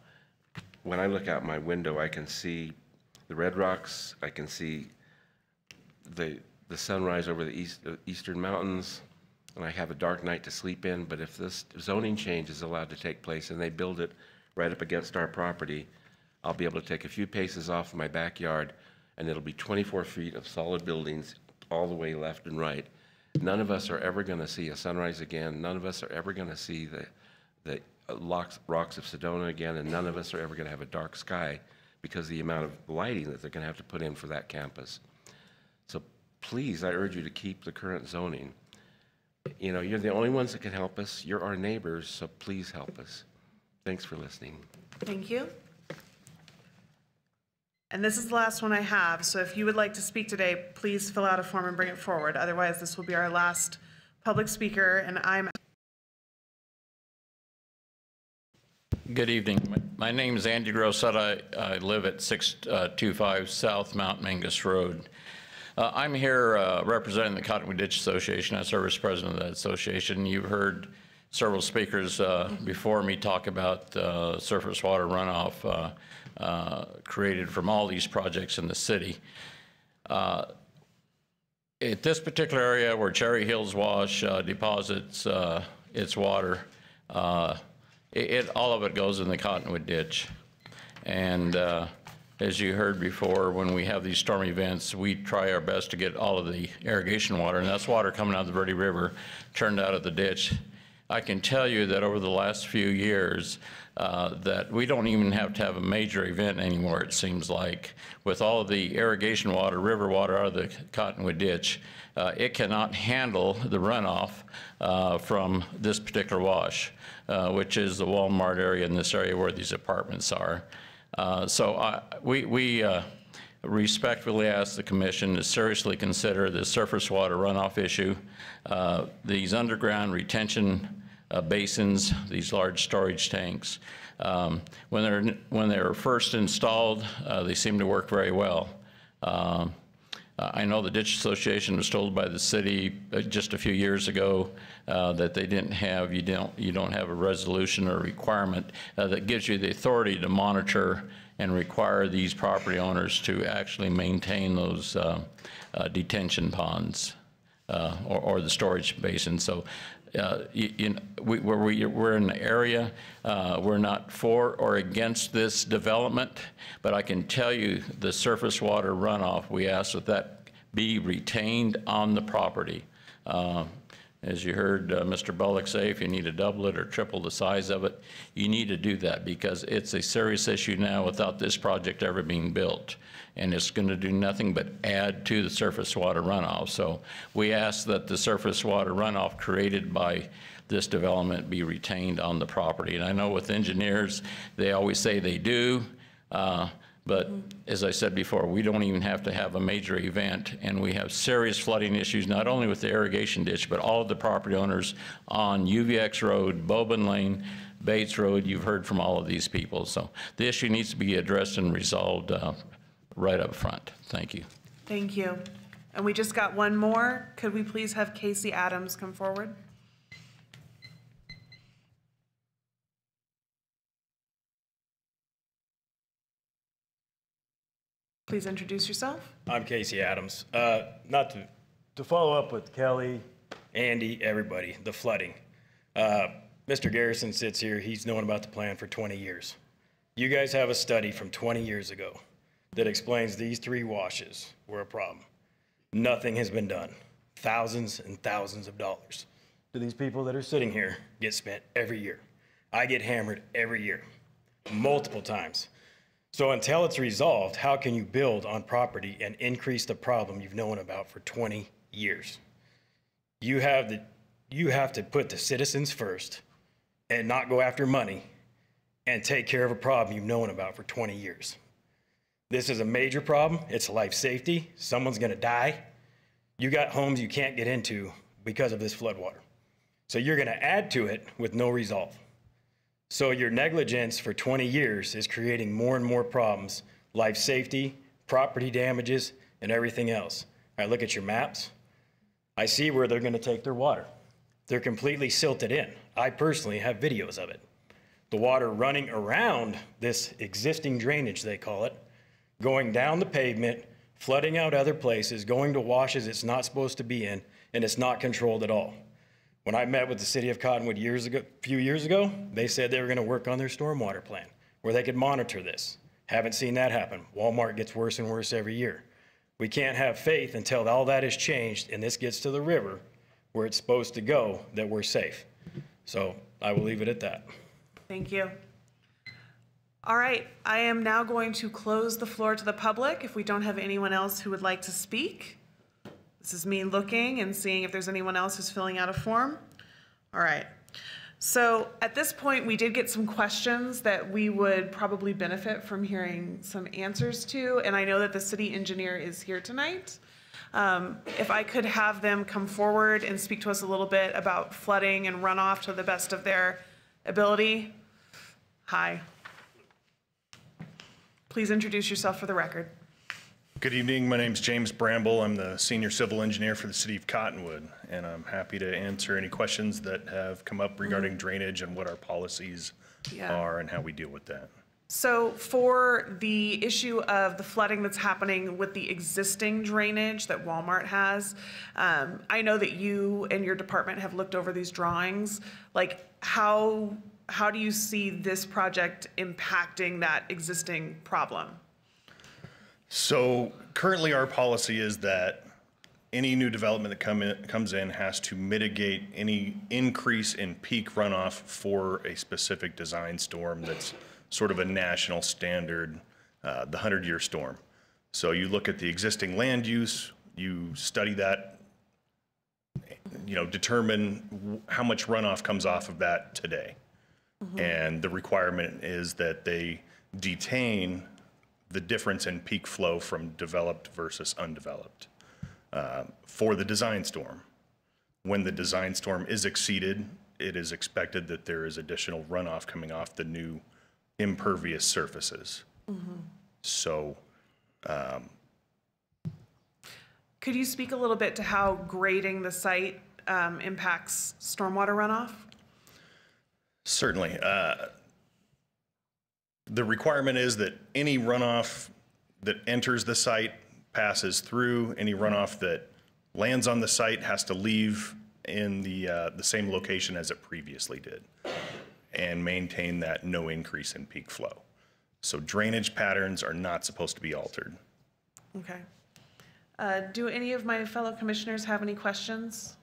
[SPEAKER 16] when I look out my window, I can see the Red Rocks, I can see the sunrise over the eastern mountains, and I have a dark night to sleep in. But if this zoning change is allowed to take place and they build it right up against our property, I'll be able to take a few paces off my backyard, and it'll be 24 feet of solid buildings all the way left and right. None of us are ever going to see a sunrise again. None of us are ever going to see the rocks of Sedona again, and none of us are ever going to have a dark sky because of the amount of lighting that they're going to have to put in for that campus. So please, I urge you to keep the current zoning. You know, you're the only ones that can help us. You're our neighbors, so please help us. Thanks for listening.
[SPEAKER 3] Thank you. And this is the last one I have, so if you would like to speak today, please fill out a form and bring it forward. Otherwise, this will be our last public speaker, and I'm...
[SPEAKER 17] Good evening. My name is Andy Grosset. I live at 625 South Mount Mingus Road. I'm here representing the Cottonwood Ditch Association. I serve as president of that association. You've heard several speakers before me talk about surface water runoff created from all these projects in the city. At this particular area where Cherry Hills Wash deposits its water, all of it goes in the Cottonwood Ditch. And as you heard before, when we have these storm events, we try our best to get all of the irrigation water, and that's water coming out of the Verde River, turned out of the ditch. I can tell you that over the last few years, that we don't even have to have a major event anymore, it seems like. With all of the irrigation water, river water out of the Cottonwood ditch, it cannot handle the runoff from this particular wash, which is the Walmart area in this area where these apartments are. We respectfully ask the Commission to seriously consider the surface water runoff issue. These underground retention basins, these large storage tanks, when they're first installed, they seem to work very well. I know the Ditch Association was told by the city just a few years ago that they didn't have, you don't have a resolution or requirement that gives you the authority to monitor and require these property owners to actually maintain those detention ponds or the storage basin. So we're in the area, we're not for or against this development, but I can tell you the surface water runoff, we ask that be retained on the property. As you heard Mr. Bullock say, if you need to double it or triple the size of it, you need to do that because it's a serious issue now without this project ever being built. And it's going to do nothing but add to the surface water runoff. So we ask that the surface water runoff created by this development be retained on the property. And I know with engineers, they always say they do. But as I said before, we don't even have to have a major event, and we have serious flooding issues, not only with the irrigation ditch, but all of the property owners on UVX Road, Bowman Lane, Bates Road. You've heard from all of these people. So the issue needs to be addressed and resolved right up front. Thank you.
[SPEAKER 3] Thank you. And we just got one more. Could we please have Casey Adams come forward? Please introduce yourself.
[SPEAKER 18] I'm Casey Adams. Not to follow up with Kelly, Andy, everybody, the flooding. Mr. Garrison sits here, he's known about the plan for 20 years. You guys have a study from 20 years ago that explains these 3 washes were a problem. Nothing has been done. Thousands and thousands of dollars to these people that are sitting here get spent every year. I get hammered every year, multiple times. So until it's resolved, how can you build on property and increase the problem you've known about for 20 years? You have to put the citizens first and not go after money and take care of a problem you've known about for 20 years. This is a major problem. It's life safety. Someone's gonna die. You got homes you can't get into because of this floodwater. So you're gonna add to it with no resolve. So your negligence for 20 years is creating more and more problems, life safety, property damages, and everything else. I look at your maps. I see where they're gonna take their water. They're completely silted in. I personally have videos of it. The water running around this existing drainage, they call it, going down the pavement, flooding out other places, going to washes it's not supposed to be in, and it's not controlled at all. When I met with the city of Cottonwood a few years ago, they said they were gonna work on their stormwater plan where they could monitor this. Haven't seen that happen. Walmart gets worse and worse every year. We can't have faith until all that is changed and this gets to the river where it's supposed to go, that we're safe. So I will leave it at that.
[SPEAKER 3] Thank you. All right, I am now going to close the floor to the public if we don't have anyone else who would like to speak. This is me looking and seeing if there's anyone else who's filling out a form. All right. So at this point, we did get some questions that we would probably benefit from hearing some answers to, and I know that the city engineer is here tonight. If I could have them come forward and speak to us a little bit about flooding and runoff to the best of their ability. Hi. Please introduce yourself for the record.
[SPEAKER 19] Good evening. My name is James Bramble. I'm the Senior Civil Engineer for the City of Cottonwood, and I'm happy to answer any questions that have come up regarding drainage and what our policies are and how we deal with that.
[SPEAKER 3] So for the issue of the flooding that's happening with the existing drainage that Walmart has, I know that you and your department have looked over these drawings. Like how do you see this project impacting that existing problem?
[SPEAKER 19] So currently our policy is that any new development that comes in has to mitigate any increase in peak runoff for a specific design storm that's sort of a national standard, the 100-year storm. So you look at the existing land use, you study that, determine how much runoff comes off of that today. And the requirement is that they detain the difference in peak flow from developed versus undeveloped for the design storm. When the design storm is exceeded, it is expected that there is additional runoff coming off the new impervious surfaces. So,
[SPEAKER 3] could you speak a little bit to how grading the site impacts stormwater runoff?
[SPEAKER 19] Certainly. The requirement is that any runoff that enters the site passes through. Any runoff that lands on the site has to leave in the same location as it previously did and maintain that no increase in peak flow. So drainage patterns are not supposed to be altered.
[SPEAKER 3] Okay. Do any of my fellow commissioners have any questions?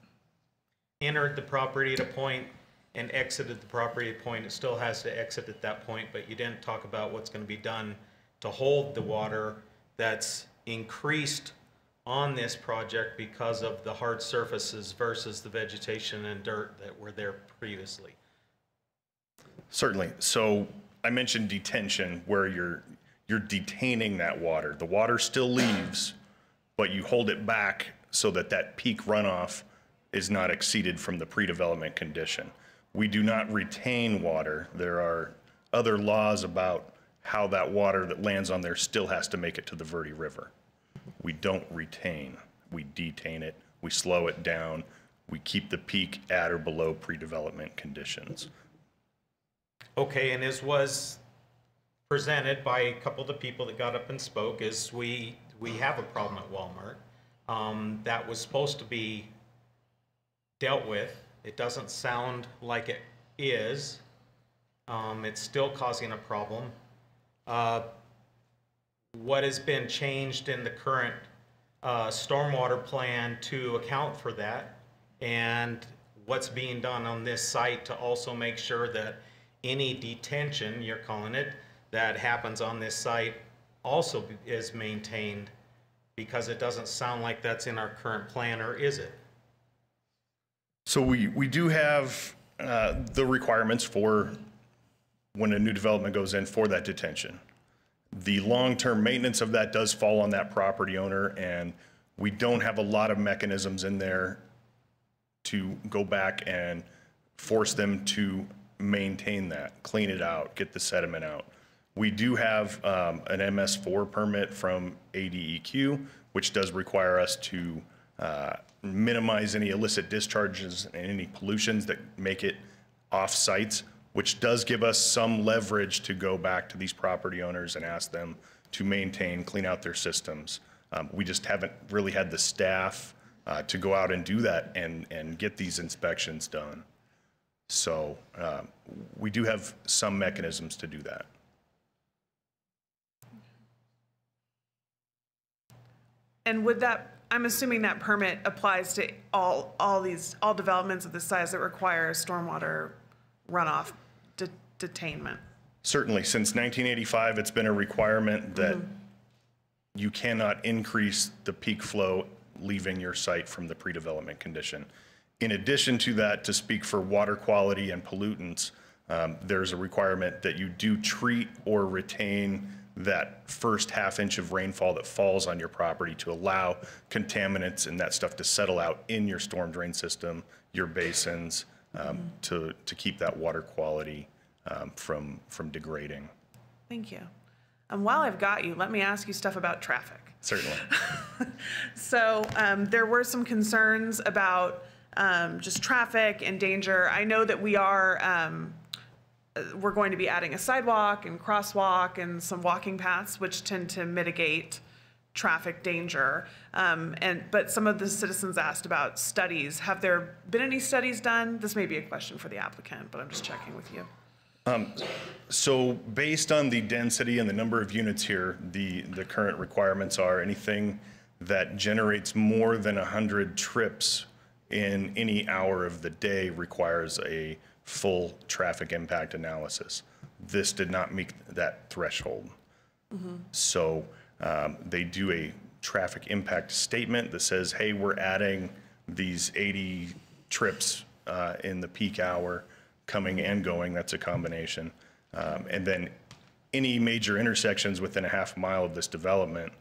[SPEAKER 7] Entered the property at a point and exited the property at a point. It still has to exit at that point, but you didn't talk about what's going to be done to hold the water that's increased on this project because of the hard surfaces versus the vegetation and dirt that were there previously.
[SPEAKER 19] Certainly. So I mentioned detention, where you're detaining that water. The water still leaves, but you hold it back so that that peak runoff is not exceeded from the pre-development condition. We do not retain water. There are other laws about how that water that lands on there still has to make it to the Verde River. We don't retain, we detain it, we slow it down, we keep the peak at or below pre-development conditions.
[SPEAKER 7] Okay, and as was presented by a couple of the people that got up and spoke, is we have a problem at Walmart that was supposed to be dealt with. It doesn't sound like it is. It's still causing a problem. What has been changed in the current stormwater plan to account for that? And what's being done on this site to also make sure that any detention, you're calling it, that happens on this site also is maintained? Because it doesn't sound like that's in our current plan, or is it?
[SPEAKER 19] So we do have the requirements for when a new development goes in for that detention. The long-term maintenance of that does fall on that property owner, and we don't have a lot of mechanisms in there to go back and force them to maintain that, clean it out, get the sediment out. We do have an MS4 permit from ADEQ, which does require us to minimize any illicit discharges and any pollutions that make it off sites, which does give us some leverage to go back to these property owners and ask them to maintain, clean out their systems. We just haven't really had the staff to go out and do that and get these inspections done. So we do have some mechanisms to do that.
[SPEAKER 3] And would that, I'm assuming that permit applies to all developments of this size that require stormwater runoff detainment?
[SPEAKER 19] Certainly. Since 1985, it's been a requirement that you cannot increase the peak flow leaving your site from the pre-development condition. In addition to that, to speak for water quality and pollutants, there's a requirement that you do treat or retain that first half inch of rainfall that falls on your property to allow contaminants and that stuff to settle out in your storm drain system, your basins, to keep that water quality from degrading.
[SPEAKER 3] Thank you. And while I've got you, let me ask you stuff about traffic.
[SPEAKER 19] Certainly.
[SPEAKER 3] So there were some concerns about just traffic and danger. I know that we're going to be adding a sidewalk and crosswalk and some walking paths, which tend to mitigate traffic danger. But some of the citizens asked about studies. Have there been any studies done? This may be a question for the applicant, but I'm just checking with you.
[SPEAKER 19] So based on the density and the number of units here, the current requirements are anything that generates more than 100 trips in any hour of the day requires a full traffic impact analysis. This did not meet that threshold. So they do a traffic impact statement that says, hey, we're adding these 80 trips in the peak hour, coming and going. That's a combination. And then any major intersections within a half mile of this development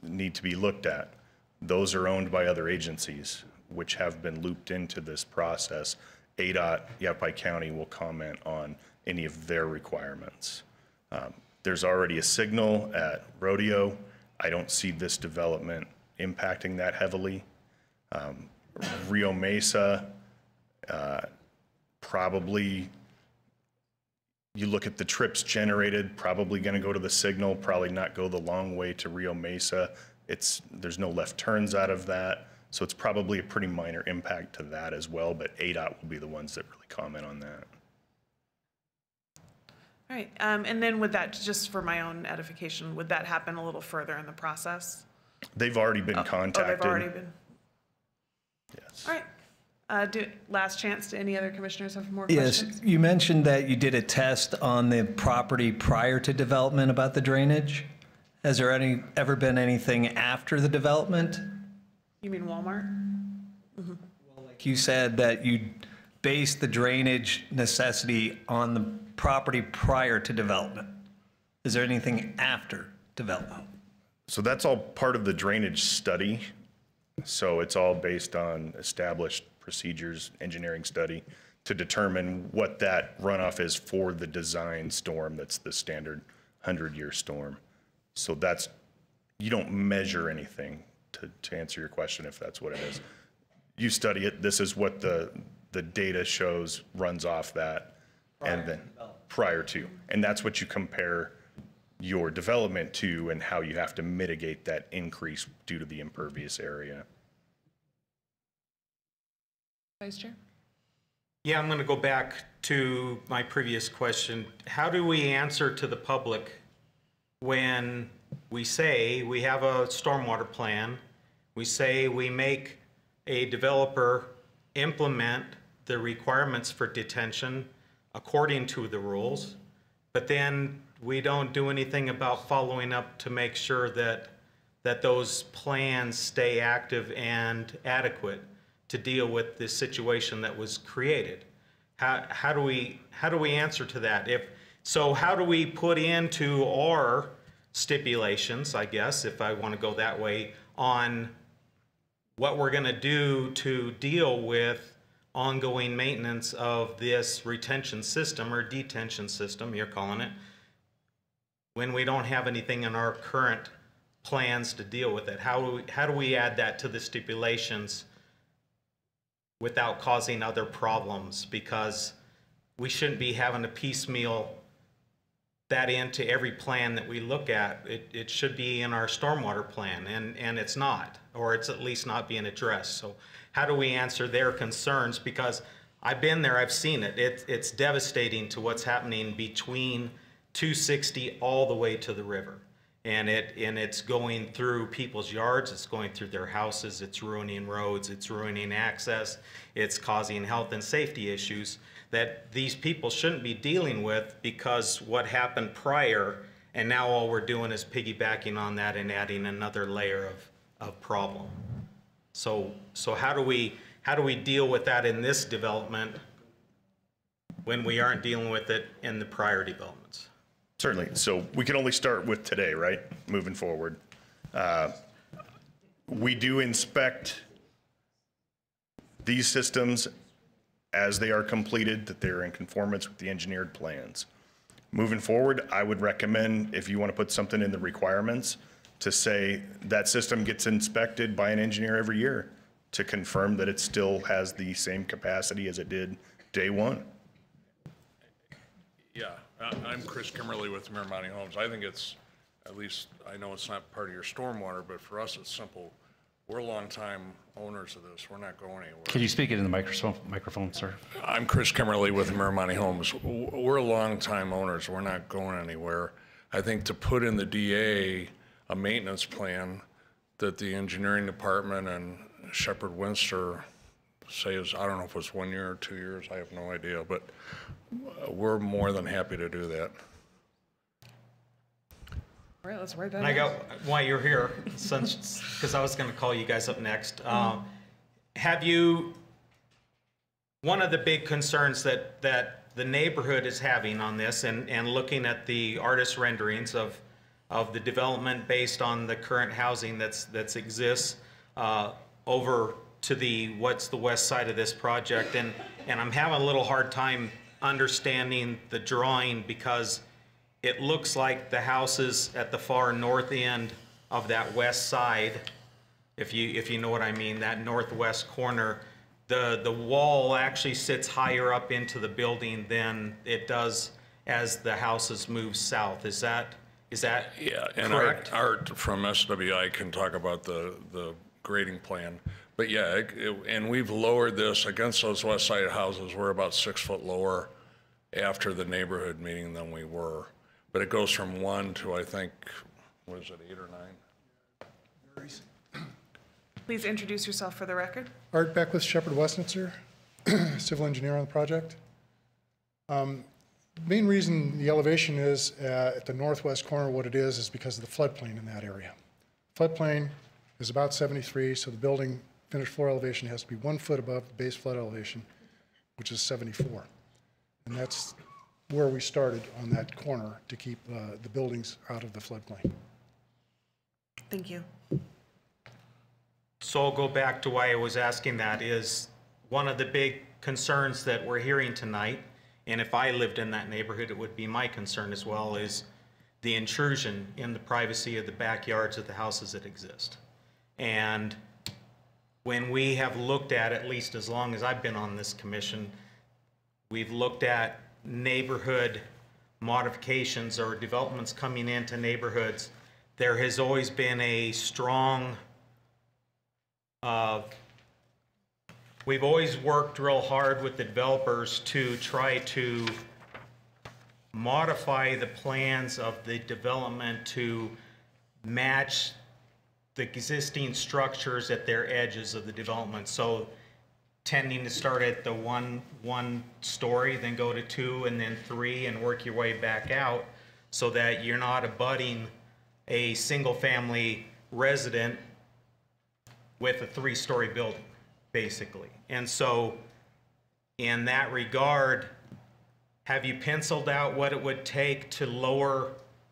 [SPEAKER 19] need to be looked at. Those are owned by other agencies, which have been looped into this process. ADOT, Yavapai County will comment on any of their requirements. There's already a signal at Rodeo. I don't see this development impacting that heavily. Rio Mesa, probably, you look at the trips generated, probably going to go to the signal, probably not go the long way to Rio Mesa. There's no left turns out of that, so it's probably a pretty minor impact to that as well, but ADOT will be the ones that really comment on that.
[SPEAKER 3] All right, and then would that, just for my own edification, would that happen a little further in the process?
[SPEAKER 19] They've already been contacted.
[SPEAKER 3] Oh, they've already been? Yes. All right. Last chance, do any other commissioners have more questions?
[SPEAKER 1] Yes, you mentioned that you did a test on the property prior to development about the drainage. Has there ever been anything after the development?
[SPEAKER 3] You mean Walmart?
[SPEAKER 1] Like you said that you based the drainage necessity on the property prior to development. Is there anything after development?
[SPEAKER 19] So that's all part of the drainage study. So it's all based on established procedures, engineering study, to determine what that runoff is for the design storm that's the standard 100-year storm. So that's, you don't measure anything to answer your question if that's what it is. You study it, this is what the data shows runs off that, and then prior to. And that's what you compare your development to and how you have to mitigate that increase due to the impervious area.
[SPEAKER 3] Vice Chair?
[SPEAKER 7] Yeah, I'm going to go back to my previous question. How do we answer to the public when we say we have a stormwater plan, we say we make a developer implement the requirements for detention according to the rules, but then we don't do anything about following up to make sure that those plans stay active and adequate to deal with the situation that was created? How do we answer to that? So how do we put into our stipulations, I guess, if I want to go that way, on what we're going to do to deal with ongoing maintenance of this retention system or detention system, you're calling it, when we don't have anything in our current plans to deal with it? How do we add that to the stipulations without causing other problems? Because we shouldn't be having to piecemeal that into every plan that we look at. It should be in our stormwater plan, and it's not, or it's at least not being addressed. So how do we answer their concerns? Because I've been there, I've seen it. It's devastating to what's happening between 260 all the way to the river. And it's going through people's yards, it's going through their houses, it's ruining roads, it's ruining access, it's causing health and safety issues that these people shouldn't be dealing with because what happened prior, and now all we're doing is piggybacking on that and adding another layer of problem. So how do we deal with that in this development when we aren't dealing with it in the prior developments?
[SPEAKER 19] Certainly. So we can only start with today, right? Moving forward. We do inspect these systems as they are completed, that they're in conformance with the engineered plans. Moving forward, I would recommend, if you want to put something in the requirements, to say that system gets inspected by an engineer every year to confirm that it still has the same capacity as it did day one.
[SPEAKER 20] Yeah, I'm Chris Kimmerly with Mirmani Homes. I think it's, at least I know it's not part of your stormwater, but for us it's simple. We're longtime owners of this. We're not going anywhere.
[SPEAKER 4] Could you speak into the microphone, sir?
[SPEAKER 20] I'm Chris Kimmerly with Mirmani Homes. We're longtime owners. We're not going anywhere. I think to put in the DA a maintenance plan that the engineering department and Shepherd Winster say is, I don't know if it's 1 year or 2 years, I have no idea, but we're more than happy to do that.
[SPEAKER 3] All right, let's write that
[SPEAKER 7] And I
[SPEAKER 3] down.
[SPEAKER 7] got, while you're here, since, because I was going to call you guys up next, have you, one of the big concerns that the neighborhood is having on this, and looking at the artist renderings of the development based on the current housing that exists over to the west side of this project, and I'm having a little hard time understanding the drawing because it looks like the houses at the far north end of that west side, if you know what I mean, that northwest corner, the wall actually sits higher up into the building than it does as the houses move south. Is that
[SPEAKER 20] Yeah, and
[SPEAKER 7] correct?
[SPEAKER 20] Art from SWI can talk about the grading plan. But yeah, and we've lowered this against those west side houses. We're about 6 foot lower after the neighborhood meeting than we were. But it goes from 1 to, I think, what is it, 8 or 9?
[SPEAKER 3] Please introduce yourself for the record.
[SPEAKER 21] Art Beck with Shepherd Westminster, civil engineer on the project. Main reason the elevation is at the northwest corner, what it is because of the floodplain in that area. Floodplain is about 73, so the building finished floor elevation has to be 1 foot above the base flood elevation, which is 74. And that's where we started on that corner to keep the buildings out of the floodplain.
[SPEAKER 3] Thank you.
[SPEAKER 7] So I'll go back to why I was asking that is one of the big concerns that we're hearing tonight, and if I lived in that neighborhood, it would be my concern as well, is the intrusion in the privacy of the backyards of the houses that exist. And when we have looked at least as long as I've been on this commission, we've looked at neighborhood modifications or developments coming into neighborhoods, there has always been a strong we've always worked real hard with the developers to try to modify the plans of the development to match the existing structures at their edges of the development. So tending to start at the one story, then go to 2 and then 3 and work your way back out so that you're not abutting a single family resident with a 3-story building, basically. And so in that regard, have you penciled out what it would take to lower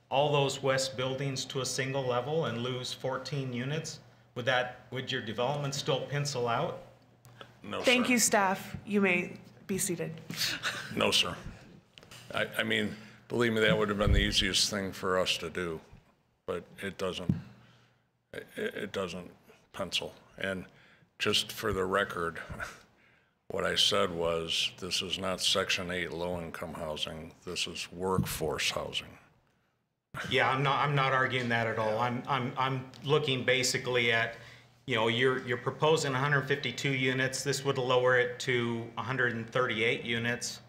[SPEAKER 7] all those west buildings to a single level and lose 14 units? Would your development still pencil out?
[SPEAKER 20] No, sir.
[SPEAKER 3] Thank you, staff. You may be seated.
[SPEAKER 20] No, sir. I mean, believe me, that would have been the easiest thing for us to do, but it doesn't pencil. And just for the record, what I said was, this is not Section 8 low-income housing. This is workforce housing.
[SPEAKER 7] Yeah, I'm not arguing that at all. I'm looking basically at, you know, you're proposing 152 units. This would lower it to 138 units.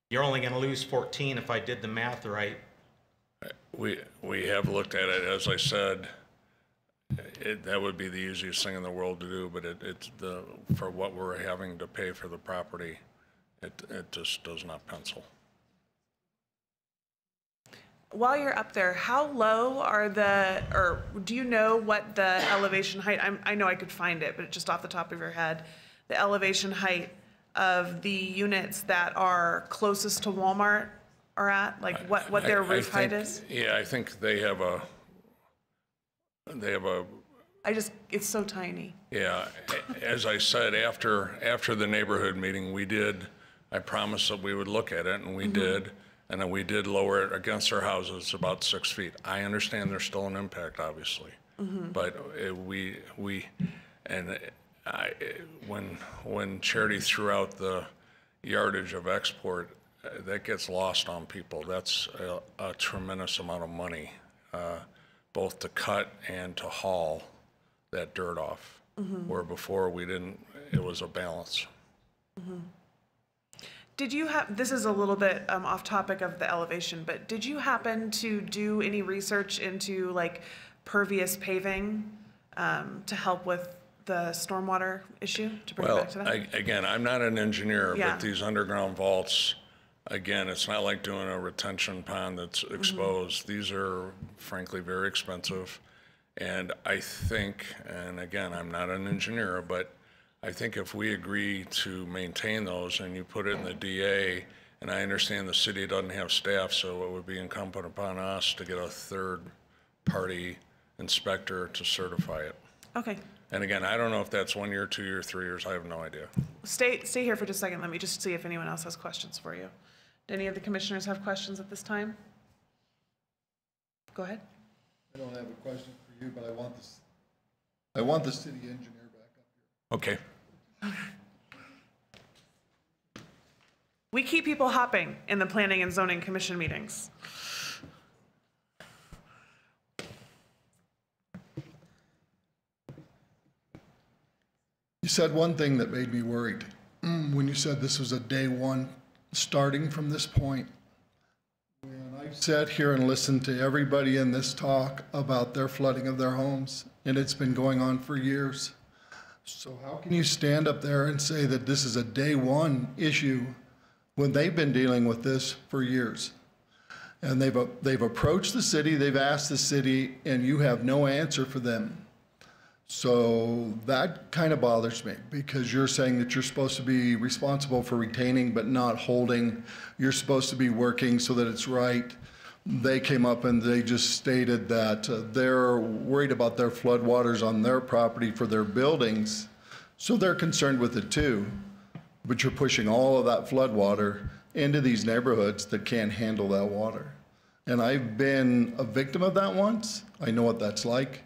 [SPEAKER 7] You're only going to lose 14 if I did the math right.
[SPEAKER 20] We have looked at it, as I said. That would be the easiest thing in the world to do, but for what we're having to pay for the property, it just does not pencil.
[SPEAKER 3] While you're up there, how low are or do you know what the elevation height, I know I could find it, but just off the top of your head, the elevation height of the units that are closest to Walmart are at, like what their roof height is?
[SPEAKER 20] Yeah, I think they have a,
[SPEAKER 3] it's so tiny.
[SPEAKER 20] Yeah, as I said, after the neighborhood meeting, I promised that we would look at it, and we did. And then we did lower it against our houses about 6 feet. I understand there's still an impact, obviously, but when Charity threw out the yardage of export, that gets lost on people. That's a tremendous amount of money, both to cut and to haul that dirt off, where before we didn't. It was a balance.
[SPEAKER 3] Did you this is a little bit off topic of the elevation, but did you happen to do any research into like pervious paving to help with the stormwater issue, to bring it
[SPEAKER 20] Well,
[SPEAKER 3] back to that?
[SPEAKER 20] again, I'm not an engineer,
[SPEAKER 3] Yeah.
[SPEAKER 20] but these underground vaults, again, it's not like doing a retention pond that's exposed. These are frankly very expensive. And I think, and again, I'm not an engineer, but I think if we agree to maintain those and you put it in the DA, and I understand the city doesn't have staff, so it would be incumbent upon us to get a third-party inspector to certify it.
[SPEAKER 3] Okay.
[SPEAKER 20] And again, I don't know if that's 1 year, 2 years, 3 years, I have no idea.
[SPEAKER 3] Stay here for just a second. Let me just see if anyone else has questions for you. Do any of the commissioners have questions at this time? Go ahead.
[SPEAKER 2] I don't have a question for you, but I want the city engineer back up here.
[SPEAKER 20] Okay.
[SPEAKER 3] We keep people hopping in the Planning and Zoning Commission meetings.
[SPEAKER 2] You said one thing that made me worried when you said this was a day one starting from this point. When I've sat here and listened to everybody in this talk about their flooding of their homes, and it's been going on for years. So how can you stand up there and say that this is a day one issue when they've been dealing with this for years? And they've approached the city, they've asked the city, and you have no answer for them. So that kind of bothers me, because you're saying that you're supposed to be responsible for retaining but not holding. You're supposed to be working so that it's right. They came up and they just stated that they're worried about their floodwaters on their property for their buildings. So they're concerned with it too. But you're pushing all of that floodwater into these neighborhoods that can't handle that water. And I've been a victim of that once. I know what that's like.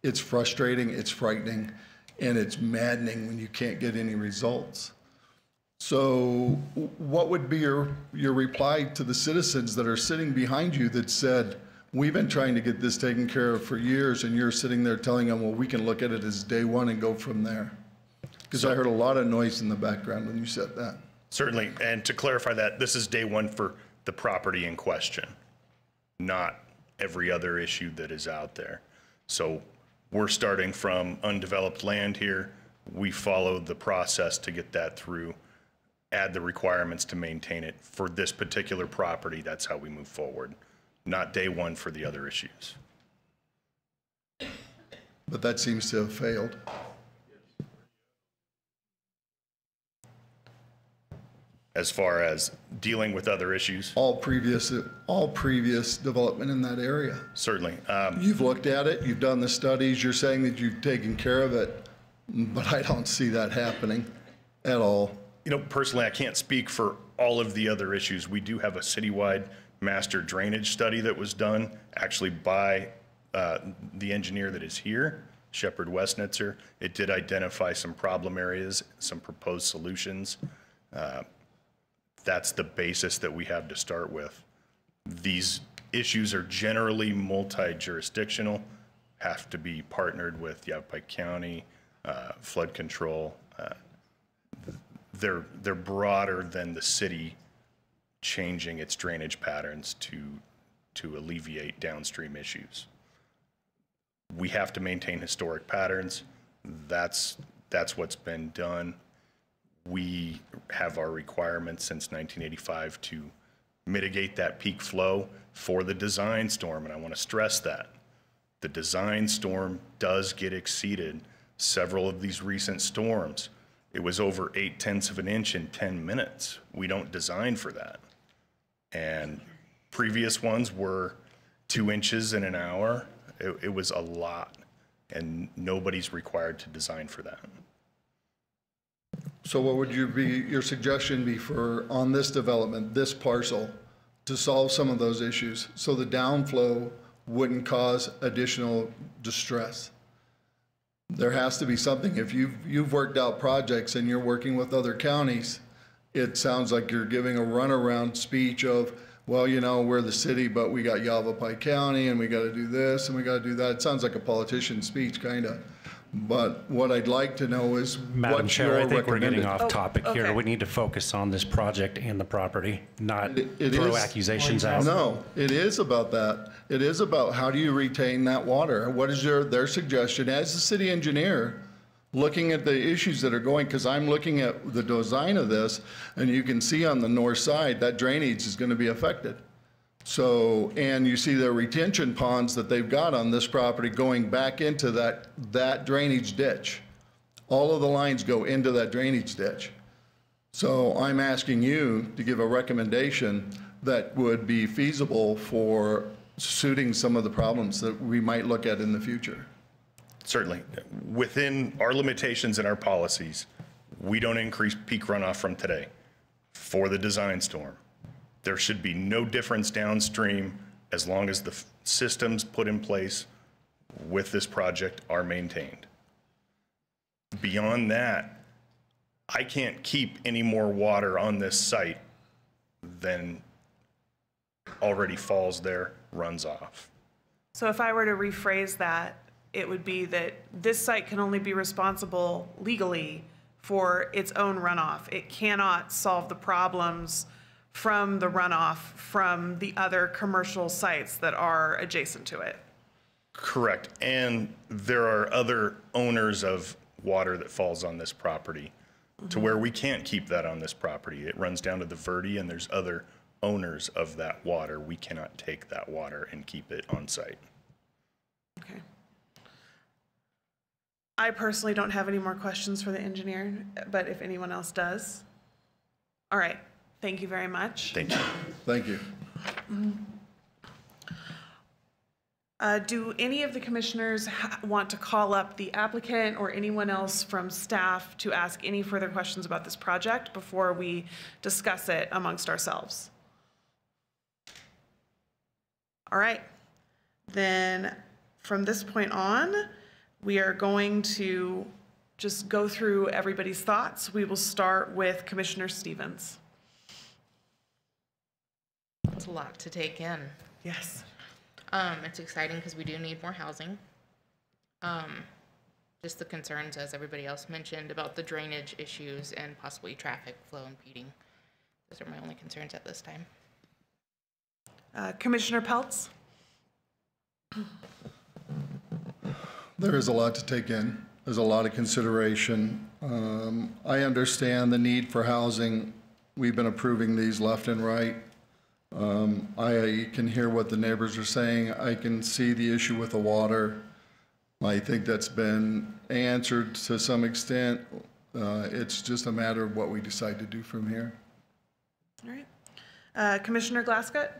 [SPEAKER 2] It's frustrating, it's frightening, and it's maddening when you can't get any results. So what would be your reply to the citizens that are sitting behind you that said, we've been trying to get this taken care of for years, and you're sitting there telling them, well, we can look at it as day one and go from there? Because I heard a lot of noise in the background when you said that.
[SPEAKER 19] Certainly, and to clarify that, this is day one for the property in question, not every other issue that is out there. So we're starting from undeveloped land here. We follow the process to get that through, add the requirements to maintain it. For this particular property, that's how we move forward, not day one for the other issues.
[SPEAKER 2] But that seems to have failed.
[SPEAKER 19] As far as dealing with other issues?
[SPEAKER 2] All previous development in that area.
[SPEAKER 19] Certainly.
[SPEAKER 2] You've looked at it, you've done the studies, you're saying that you've taken care of it, but I don't see that happening at all.
[SPEAKER 19] You know, personally, I can't speak for all of the other issues. We do have a citywide master drainage study that was done actually by the engineer that is here, Shepard Westnitzer. It did identify some problem areas, some proposed solutions. That's the basis that we have to start with. These issues are generally multi-jurisdictional, have to be partnered with Yavapai County, flood control. They're broader than the city changing its drainage patterns to alleviate downstream issues. We have to maintain historic patterns. That's what's been done. We have our requirements since 1985 to mitigate that peak flow for the design storm, and I want to stress that. The design storm does get exceeded. Several of these recent storms, it was over 0.8 of an inch in 10 minutes. We don't design for that. And previous ones were 2 inches in an hour. It was a lot, and nobody's required to design for that.
[SPEAKER 2] So what would your suggestion be for, on this development, this parcel, to solve some of those issues so the downflow wouldn't cause additional distress? There has to be something. If you've worked out projects and you're working with other counties, it sounds like you're giving a runaround speech of, well, you know, we're the city, but we got Yavapai County and we got to do this and we got to do that. It sounds like a politician speech, kind of. But what I'd like to know is
[SPEAKER 4] Madam
[SPEAKER 2] what's
[SPEAKER 4] Chair, I
[SPEAKER 2] your
[SPEAKER 4] think we're getting
[SPEAKER 2] recommended.
[SPEAKER 4] off topic here.
[SPEAKER 3] okay.
[SPEAKER 4] We need to focus on this project and the property, not
[SPEAKER 2] It
[SPEAKER 4] throw
[SPEAKER 2] is-
[SPEAKER 4] accusations out.
[SPEAKER 2] No, it is about that. It is about how do you retain that water? What is their suggestion as the city engineer, looking at the issues that are going, because I'm looking at the design of this, and you can see on the north side that drainage is going to be affected. So, and you see the retention ponds that they've got on this property going back into that drainage ditch. All of the lines go into that drainage ditch. So I'm asking you to give a recommendation that would be feasible for suiting some of the problems that we might look at in the future.
[SPEAKER 19] Certainly. Within our limitations and our policies, we don't increase peak runoff from today for the design storm. There should be no difference downstream as long as the systems put in place with this project are maintained. Beyond that, I can't keep any more water on this site than already falls there, runs off.
[SPEAKER 3] So if I were to rephrase that, it would be that this site can only be responsible legally for its own runoff. It cannot solve the problems from the runoff from the other commercial sites that are adjacent to it.
[SPEAKER 19] Correct. And there are other owners of water that falls on this property to where we can't keep that on this property. It runs down to the Verde, and there's other owners of that water. We cannot take that water and keep it on site.
[SPEAKER 3] Okay. I personally don't have any more questions for the engineer, but if anyone else does. All right. Thank you very much.
[SPEAKER 19] Thank you.
[SPEAKER 2] Thank you.
[SPEAKER 3] Do any of the commissioners want to call up the applicant or anyone else from staff to ask any further questions about this project before we discuss it amongst ourselves? All right. Then from this point on, we are going to just go through everybody's thoughts. We will start with Commissioner Stevens.
[SPEAKER 6] It's a lot to take in.
[SPEAKER 3] Yes.
[SPEAKER 6] It's exciting because we do need more housing. Just the concerns, as everybody else mentioned, about the drainage issues and possibly traffic flow impeding. Those are my only concerns at this time.
[SPEAKER 3] Commissioner Peltz?
[SPEAKER 2] There is a lot to take in. There's a lot of consideration. I understand the need for housing. We've been approving these left and right. I can hear what the neighbors are saying. I can see the issue with the water. I think that's been answered to some extent. It's just a matter of what we decide to do from here.
[SPEAKER 3] All right. Commissioner Glasscutt?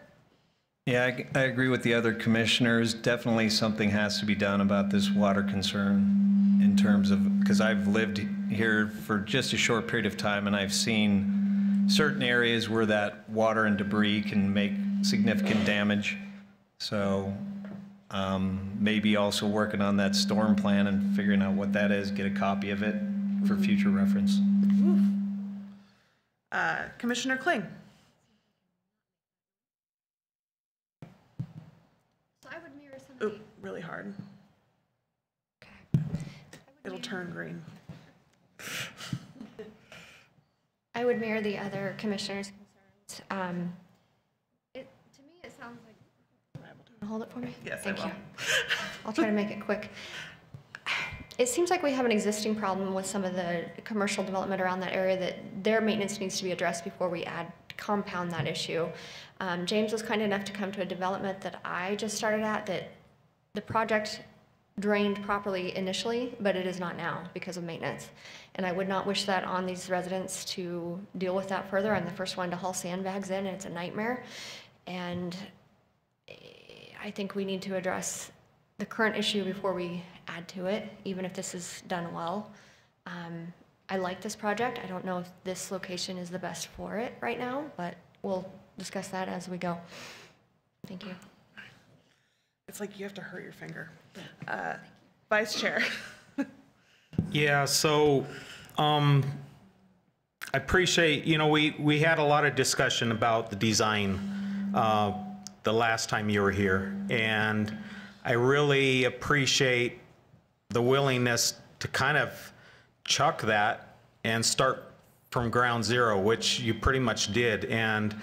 [SPEAKER 1] Yeah, I agree with the other commissioners. Definitely something has to be done about this water concern in terms of, because I've lived here for just a short period of time and I've seen certain areas where that water and debris can make significant damage. So maybe also working on that storm plan and figuring out what that is, get a copy of it for future reference.
[SPEAKER 3] Commissioner Kling? Oop, really hard. It'll turn green.
[SPEAKER 22] I would mirror the other commissioners' concerns. To me, it sounds like. Hold it for me?
[SPEAKER 3] Yes,
[SPEAKER 22] Thank
[SPEAKER 3] I will.
[SPEAKER 22] you. I'll try to make it quick. It seems like we have an existing problem with some of the commercial development around that area that their maintenance needs to be addressed before we compound that issue. James was kind enough to come to a development that I just started at that the project drained properly initially, but it is not now because of maintenance. And I would not wish that on these residents to deal with that further. I'm the first one to haul sandbags in, and it's a nightmare. And I think we need to address the current issue before we add to it, even if this is done well. I like this project. I don't know if this location is the best for it right now, but we'll discuss that as we go. Thank you.
[SPEAKER 3] It's like you have to hurt your finger. Vice Chair.
[SPEAKER 7] Yeah, so I appreciate, we had a lot of discussion about the design the last time you were here, and I really appreciate the willingness to kind of chuck that and start from ground zero, which you pretty much did, and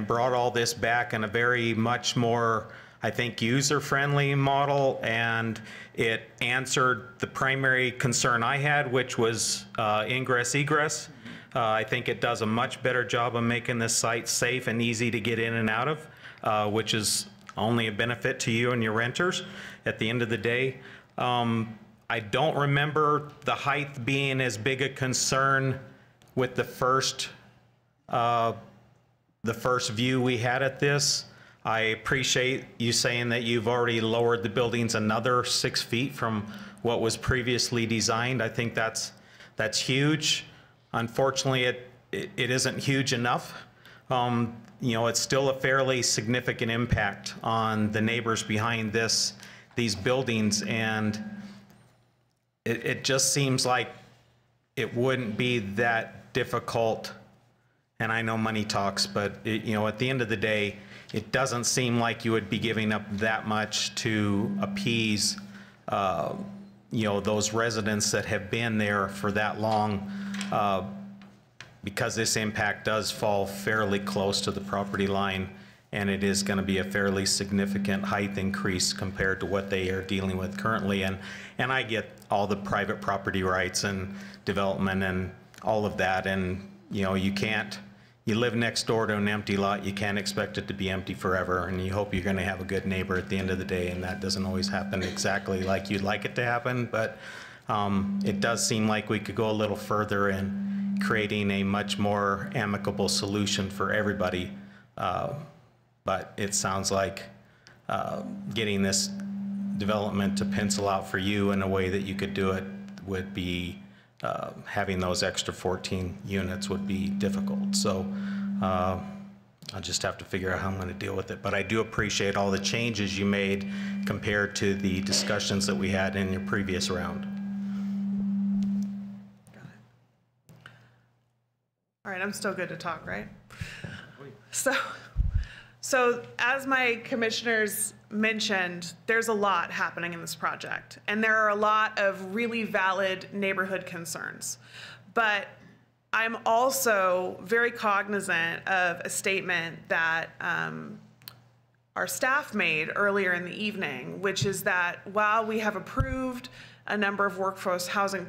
[SPEAKER 7] brought all this back in a very much more, I think, user-friendly model, and it answered the primary concern I had, which was ingress egress. I think it does a much better job of making this site safe and easy to get in and out of, which is only a benefit to you and your renters at the end of the day. I don't remember the height being as big a concern with the first view we had at this. I appreciate you saying that you've already lowered the buildings another 6 feet from what was previously designed. I think that's huge. Unfortunately, it isn't huge enough. You know, it's still a fairly significant impact on the neighbors behind these buildings, and it just seems like it wouldn't be that difficult. And I know money talks, but you know, at the end of the day, it doesn't seem like you would be giving up that much to appease, you know, those residents that have been there for that long, because this impact does fall fairly close to the property line, and it is going to be a fairly significant height increase compared to what they are dealing with currently. And I get all the private property rights and development and all of that, and you know, you live next door to an empty lot, you can't expect it to be empty forever, and you hope you're going to have a good neighbor at the end of the day, and that doesn't always happen exactly like you'd like it to happen, but it does seem like we could go a little further in creating a much more amicable solution for everybody. But it sounds like getting this development to pencil out for you in a way that you could do it would be, having those extra 14 units would be difficult. So I'll just have to figure out how I'm going to deal with it. But I do appreciate all the changes you made compared to the discussions that we had in your previous round.
[SPEAKER 3] Got it. All right, I'm still good to talk, right? So as my commissioners mentioned, there's a lot happening in this project, and there are a lot of really valid neighborhood concerns. But I'm also very cognizant of a statement that our staff made earlier in the evening, which is that while we have approved a number of workforce housing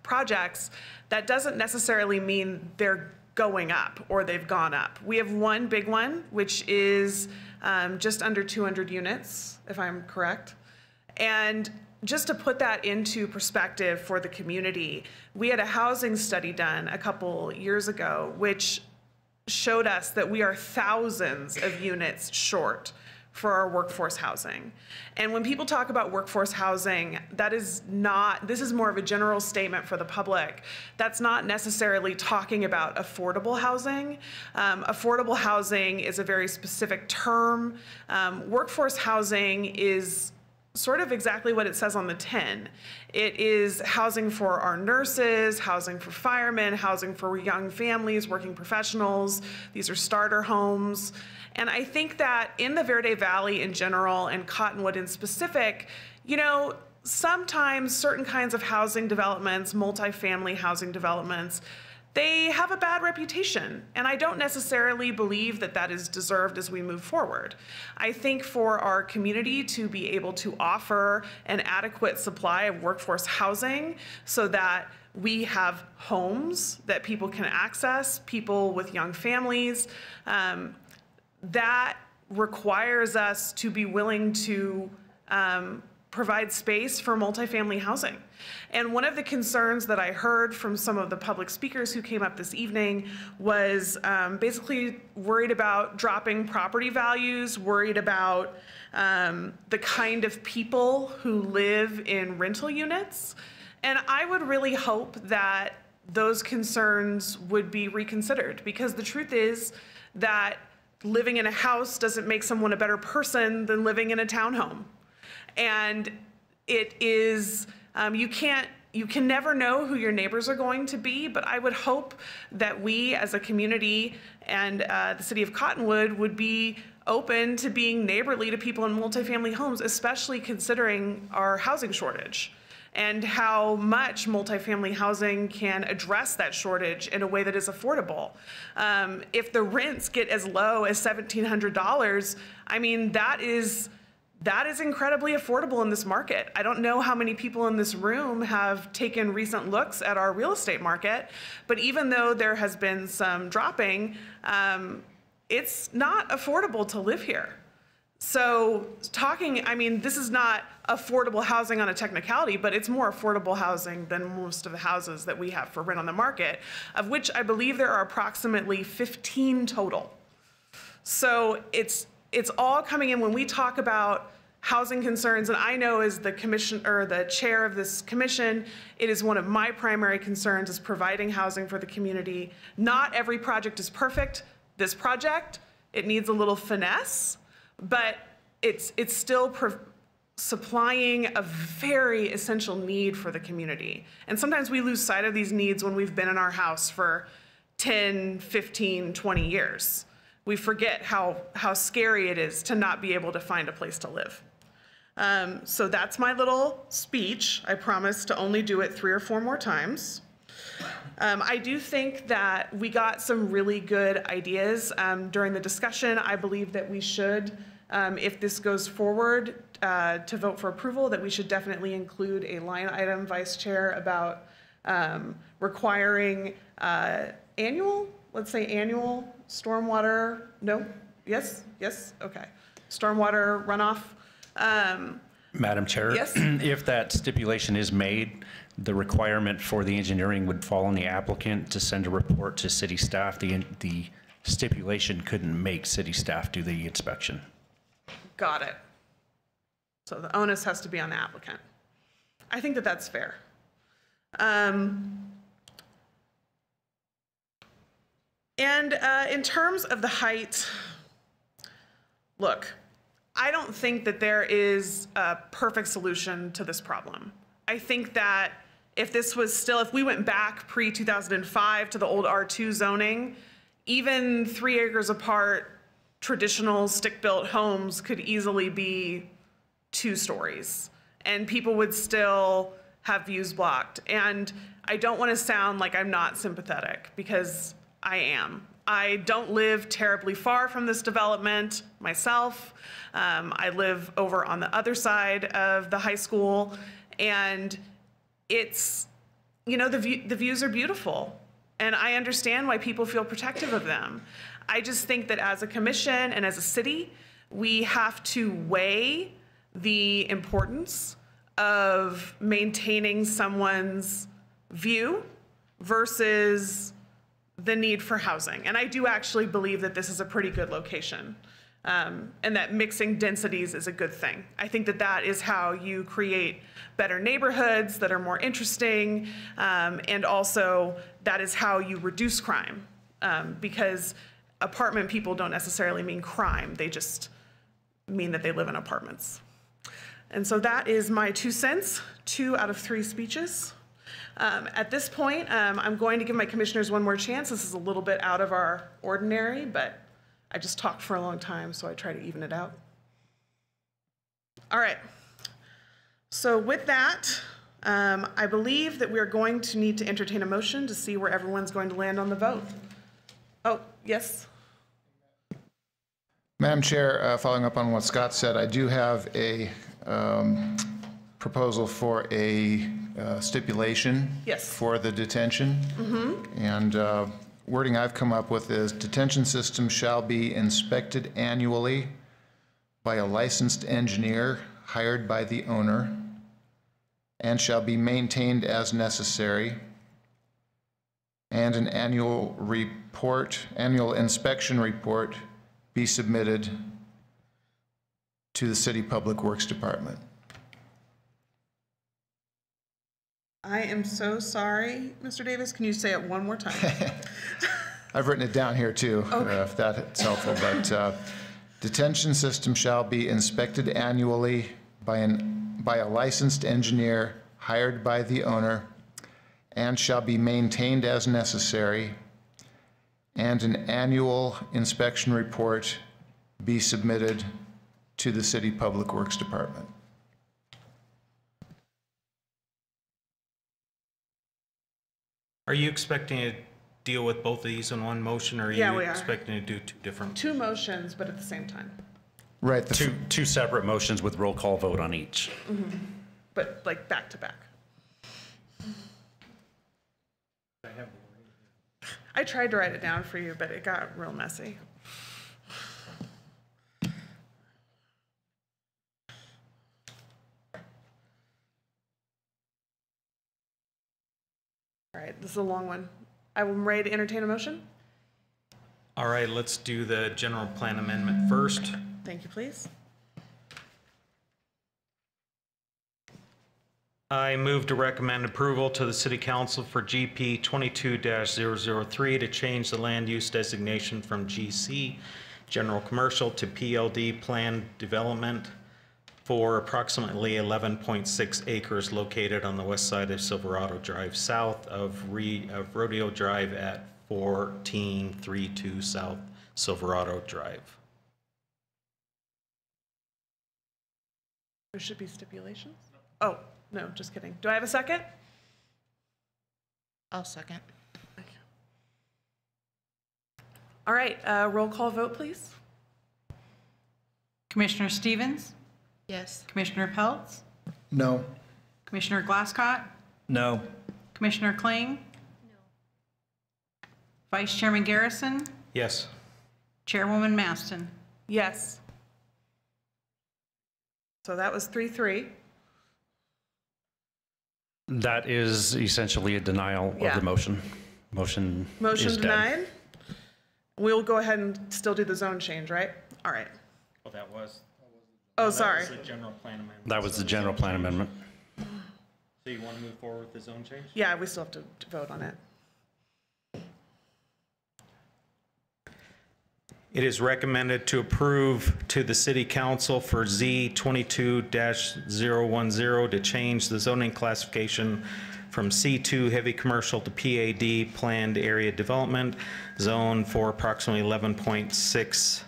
[SPEAKER 3] projects, that doesn't necessarily mean they're going up or they've gone up. We have one big one, which is just under 200 units, if I'm correct. And just to put that into perspective for the community, we had a housing study done a couple years ago, which showed us that we are thousands of units short for our workforce housing. And when people talk about workforce housing, this is more of a general statement for the public. That's not necessarily talking about affordable housing. Affordable housing is a very specific term. Workforce housing is sort of exactly what it says on the tin. It is housing for our nurses, housing for firemen, housing for young families, working professionals. These are starter homes. And I think that in the Verde Valley in general and Cottonwood in specific, you know, sometimes certain kinds of housing developments, multifamily housing developments, they have a bad reputation. And I don't necessarily believe that that is deserved as we move forward. I think for our community to be able to offer an adequate supply of workforce housing so that we have homes that people can access, people with young families, that requires us to be willing to provide space for multifamily housing. And one of the concerns that I heard from some of the public speakers who came up this evening was basically worried about dropping property values, worried about the kind of people who live in rental units. And I would really hope that those concerns would be reconsidered, because the truth is that living in a house doesn't make someone a better person than living in a townhome. And it is, you can never know who your neighbors are going to be, but I would hope that we as a community and the city of Cottonwood would be open to being neighborly to people in multifamily homes, especially considering our housing shortage. and how much multifamily housing can address that shortage in a way that is affordable. If the rents get as low as $1,700, I mean, that is incredibly affordable in this market. I don't know how many people in this room have taken recent looks at our real estate market, but even though there has been some dropping, it's not affordable to live here. So I mean, this is not affordable housing on a technicality, but it's more affordable housing than most of the houses that we have for rent on the market, of which I believe there are approximately 15 total. So it's all coming in when we talk about housing concerns, and I know as the the chair of this commission, it is one of my primary concerns is providing housing for the community. Not every project is perfect. This project, it needs a little finesse, but it's still supplying a very essential need for the community. And sometimes we lose sight of these needs when we've been in our house for 10, 15, 20 years. We forget how scary it is to not be able to find a place to live. So that's my little speech. I promise to only do it 3 or 4 more times. I do think that we got some really good ideas during the discussion. I believe that we should, if this goes forward to vote for approval, that we should definitely include a line item, Vice Chair, about requiring annual stormwater, no? Yes? Yes? Okay. Stormwater runoff.
[SPEAKER 4] Madam Chair,
[SPEAKER 3] yes?
[SPEAKER 4] If that stipulation is made, the requirement for the engineering would fall on the applicant to send a report to city staff. The stipulation couldn't make city staff do the inspection.
[SPEAKER 3] Got it. So the onus has to be on the applicant. I think that that's fair. And in terms of the height, look, I don't think that there is a perfect solution to this problem. I think that if we went back pre-2005 to the old R2 zoning, even 3 acres apart, traditional stick-built homes could easily be 2 stories, and people would still have views blocked. And I don't want to sound like I'm not sympathetic, because I am. I don't live terribly far from this development myself. I live over on the other side of the high school, and it's, the views are beautiful, and I understand why people feel protective of them. I just think that as a commission and as a city, we have to weigh the importance of maintaining someone's view versus the need for housing. And I do actually believe that this is a pretty good location, and that mixing densities is a good thing. I think that that is how you create better neighborhoods that are more interesting, and also that is how you reduce crime, because apartment people don't necessarily mean crime, they just mean that they live in apartments. And so that is my 2 cents, 2 out of 3 speeches. At this point, I'm going to give my commissioners one more chance. This is a little bit out of our ordinary, but I just talked for a long time, so I try to even it out. All right. So with that, I believe that we're going to need to entertain a motion to see where everyone's going to land on the vote. Oh, yes?
[SPEAKER 5] Madam Chair, following up on what Scott said, I do have a proposal for a stipulation for the detention. And wording I've come up with is detention system shall be inspected annually by a licensed engineer hired by the owner and shall be maintained as necessary, and an annual inspection report be submitted to the City Public Works Department.
[SPEAKER 3] I am so sorry, Mr. Davis. Can you say it one more time?
[SPEAKER 5] I've written it down here too, if that's helpful. But detention system shall be inspected annually by a licensed engineer hired by the owner and shall be maintained as necessary, and an annual inspection report be submitted to the City Public Works Department.
[SPEAKER 7] Are you expecting to deal with both of these in one motion, or are
[SPEAKER 3] Yeah,
[SPEAKER 7] you
[SPEAKER 3] we are.
[SPEAKER 7] expecting to do two different?
[SPEAKER 3] Two motions, but at the same time.
[SPEAKER 5] Right.
[SPEAKER 4] Two separate motions with roll call vote on each.
[SPEAKER 3] But like back to back. I tried to write it down for you, but it got real messy. All right, this is a long one. I'm ready to entertain a motion.
[SPEAKER 7] All right, let's do the general plan amendment first.
[SPEAKER 3] Thank you, please.
[SPEAKER 7] I move to recommend approval to the City Council for GP 22-003 to change the land use designation from GC, General Commercial, to PLD, Planned Development, for approximately 11.6 acres located on the west side of Silverado Drive, south of Rodeo Drive at 1432 South Silverado Drive.
[SPEAKER 3] There should be stipulations. Oh, no, just kidding. Do I have a second?
[SPEAKER 6] I'll second.
[SPEAKER 3] All right, roll call vote, please.
[SPEAKER 8] Commissioner Stevens?
[SPEAKER 6] Yes.
[SPEAKER 8] Commissioner Peltz?
[SPEAKER 2] No.
[SPEAKER 8] Commissioner Glasscott?
[SPEAKER 1] No.
[SPEAKER 8] Commissioner Kling? No. Vice Chairman Garrison?
[SPEAKER 7] Yes.
[SPEAKER 8] Chairwoman Maston?
[SPEAKER 3] Yes. So that was 3-3.
[SPEAKER 4] That is essentially a denial of
[SPEAKER 3] Yeah.
[SPEAKER 4] the motion. Motion is dead.
[SPEAKER 3] Denied. We'll go ahead and still do the zone change, right? All right.
[SPEAKER 7] Well, that was.
[SPEAKER 3] Oh, sorry.
[SPEAKER 7] That was the general plan amendment.
[SPEAKER 4] That was the general plan amendment.
[SPEAKER 7] So you want to move forward with the zone change?
[SPEAKER 3] Yeah, we still have to vote on it.
[SPEAKER 7] It is recommended to approve to the City Council for Z 22-010 to change the zoning classification from C2 heavy commercial to PAD planned area development zone for approximately 11.6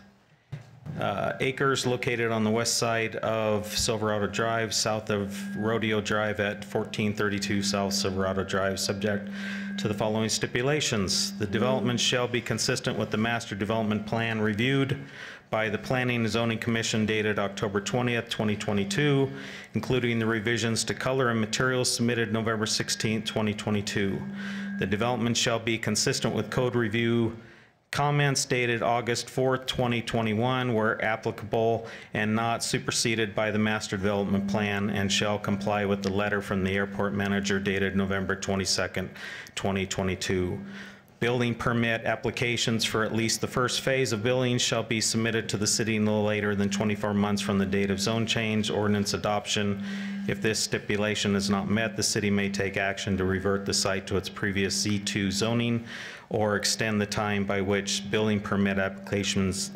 [SPEAKER 7] acres located on the west side of Silverado Drive, south of Rodeo Drive at 1432 South Silverado Drive, subject to the following stipulations. The development shall be consistent with the master development plan reviewed by the Planning and Zoning Commission dated October 20th, 2022, including the revisions to color and materials submitted November 16th, 2022. The development shall be consistent with code review comments dated August 4th, 2021, where applicable, and not superseded by the master development plan, and shall comply with the letter from the airport manager dated November 22nd, 2022. Building permit applications for at least the first phase of building shall be submitted to the city no later than 24 months from the date of zone change ordinance adoption. If this stipulation is not met, the city may take action to revert the site to its previous Z2 zoning or extend the time by which building permit applications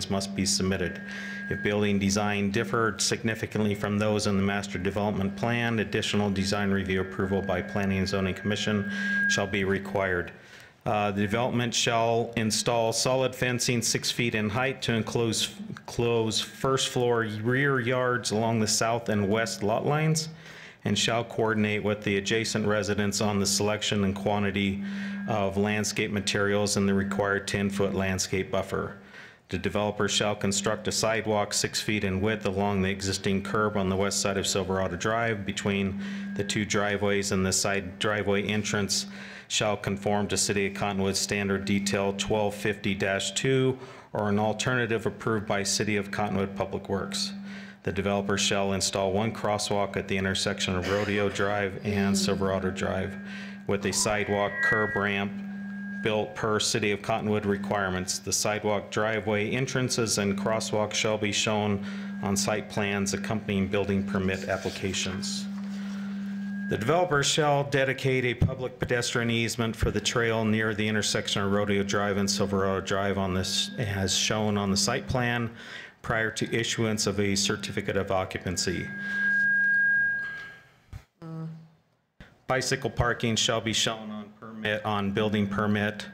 [SPEAKER 7] must be submitted. If building design differed significantly from those in the master development plan, additional design review approval by Planning and Zoning Commission shall be required. The development shall install solid fencing 6 feet in height to enclose first floor rear yards along the south and west lot lines, and shall coordinate with the adjacent residents on the selection and quantity of landscape materials and the required 10-foot landscape buffer. The developer shall construct a sidewalk 6 feet in width along the existing curb on the west side of Silverado Drive between the two driveways, and the side driveway entrance shall conform to City of Cottonwood Standard Detail 1250-2 or an alternative approved by City of Cottonwood Public Works. The developer shall install one crosswalk at the intersection of Rodeo Drive and Silverado Drive with a sidewalk curb ramp built per City of Cottonwood requirements. The sidewalk driveway entrances and crosswalks shall be shown on site plans accompanying building permit applications. The developer shall dedicate a public pedestrian easement for the trail near the intersection of Rodeo Drive and Silverado Drive on this, as shown on the site plan, prior to issuance of a certificate of occupancy. Bicycle parking shall be shown on building permit,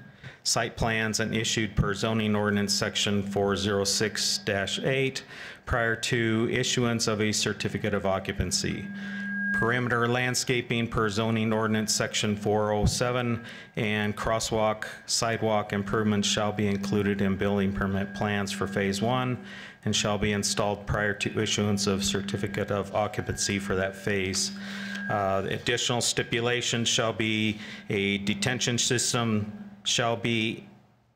[SPEAKER 7] site plans, and issued per zoning ordinance section 406-8 prior to issuance of a certificate of occupancy. perimeter landscaping per zoning ordinance section 407, and crosswalk, sidewalk improvements shall be included in building permit plans for phase 1 and shall be installed prior to issuance of certificate of occupancy for that phase. Additional stipulations shall be a detention system shall be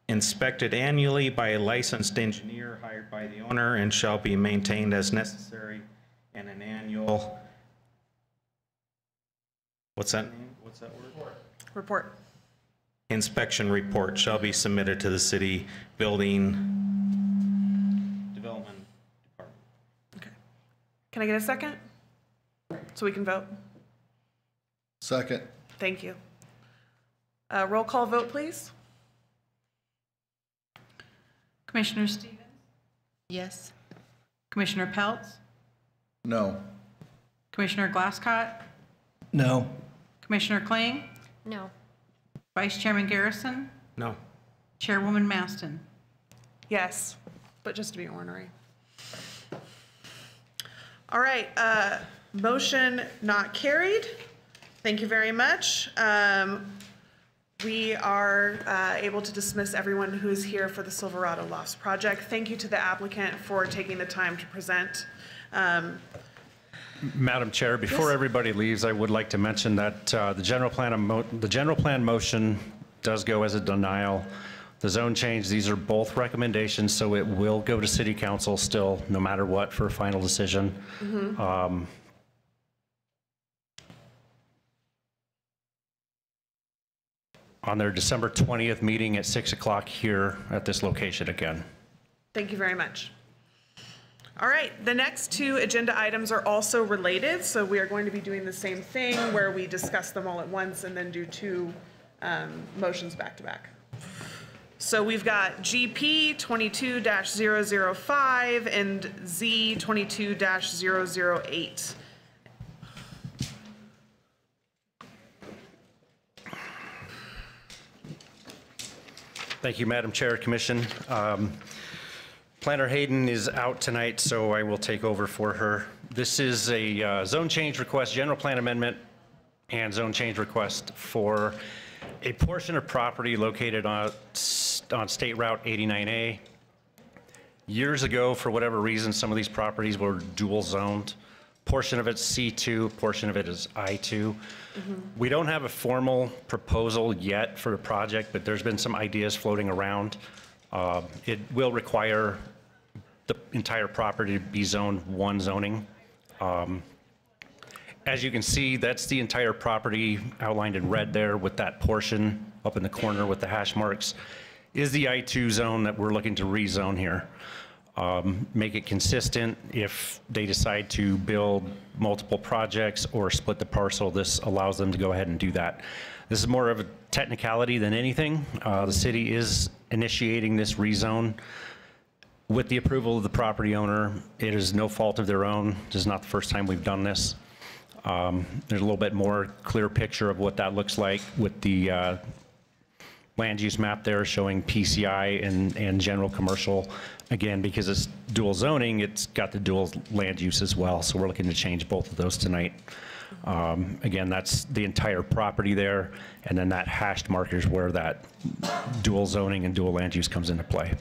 [SPEAKER 7] inspected annually by a licensed engineer hired by the owner and shall be maintained as necessary, and an annual, what's that word?
[SPEAKER 3] Report.
[SPEAKER 7] Inspection report shall be submitted to the city building development department.
[SPEAKER 3] Okay. Can I get a second? So we can vote?
[SPEAKER 2] Second.
[SPEAKER 3] Thank you. Roll call vote, please.
[SPEAKER 8] Commissioner Stevens?
[SPEAKER 6] Yes.
[SPEAKER 8] Commissioner Peltz?
[SPEAKER 2] No.
[SPEAKER 8] Commissioner Glasscott?
[SPEAKER 1] No.
[SPEAKER 8] Commissioner Kling?
[SPEAKER 22] No.
[SPEAKER 8] Vice Chairman Garrison?
[SPEAKER 7] No.
[SPEAKER 8] Chairwoman Maston?
[SPEAKER 3] Yes, but just to be ornery. All right, motion not carried. Thank you very much. We are able to dismiss everyone who is here for the Silverado Lofts project. Thank you to the applicant for taking the time to present.
[SPEAKER 4] Madam Chair, before everybody leaves, I would like to mention that the general plan motion does go as a denial. The zone change, these are both recommendations, so it will go to City Council still, no matter what, for a final decision.
[SPEAKER 3] Mm-hmm.
[SPEAKER 4] On their December 20th meeting at 6 o'clock here at this location again.
[SPEAKER 3] Thank you very much. All right, the next two agenda items are also related, so we are going to be doing the same thing where we discuss them all at once and then do two motions back to back. So we've got GP 22-005 and Z 22-008.
[SPEAKER 4] Thank you, Madam Chair, Commission. Planner Hayden is out tonight, so I will take over for her. This is a zone change request, general plan amendment, and zone change request for a portion of property located on State Route 89A. Years ago, for whatever reason, some of these properties were dual zoned. Portion of it's C2, portion of it is I2. Mm-hmm. We don't have a formal proposal yet for the project, but there's been some ideas floating around. It will require the entire property to be zoned one zoning. As you can see, that's the entire property outlined in red there with that portion up in the corner with the hash marks is the I2 zone that we're looking to rezone here. Make it consistent. If they decide to build multiple projects or split the parcel, this allows them to go ahead and do that. This is more of a technicality than anything. The city is initiating this rezone with the approval of the property owner. It is no fault of their own. This is not the first time we've done this. There's a little bit more clear picture of what that looks like with the land use map there showing PCI and general commercial. Again, because it's dual zoning, it's got the dual land use as well. So we're looking to change both of those tonight. Again, that's the entire property there. And then that hashed marker is where that dual zoning and dual land use comes into play.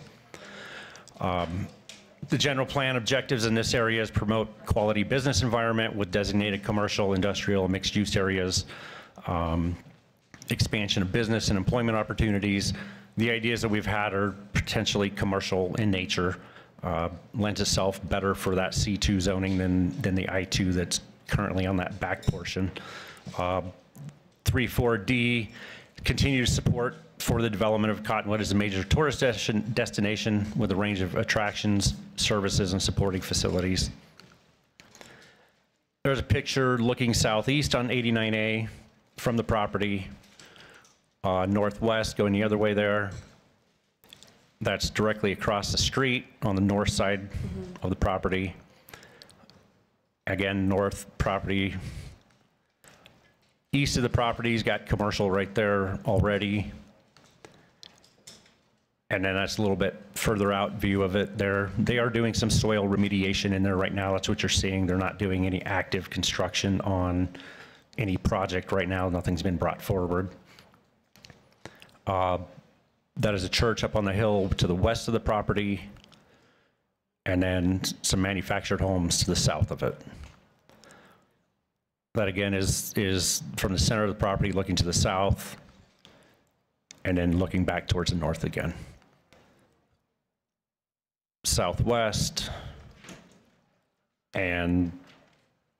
[SPEAKER 4] The general plan objectives in this area is promote quality business environment with designated commercial, industrial, and mixed use areas, expansion of business and employment opportunities. The ideas that we've had are potentially commercial in nature, lends itself better for that C2 zoning than the I2 that's currently on that back portion. 3.4D, continued support for the development of Cottonwood as a major tourist destination with a range of attractions, services, and supporting facilities. There's a picture looking southeast on 89A from the property, northwest going the other way there. That's directly across the street on the north side of the property. Again, north property. East of the property's got commercial right there already. And then that's a little bit further out view of it. They are doing some soil remediation in there right now. That's what you're seeing. They're not doing any active construction on any project right now. Nothing's been brought forward. That is a church up on the hill to the west of the property, and then some manufactured homes to the south of it. That again is from the center of the property looking to the south, and then looking back towards the north again. Southwest, and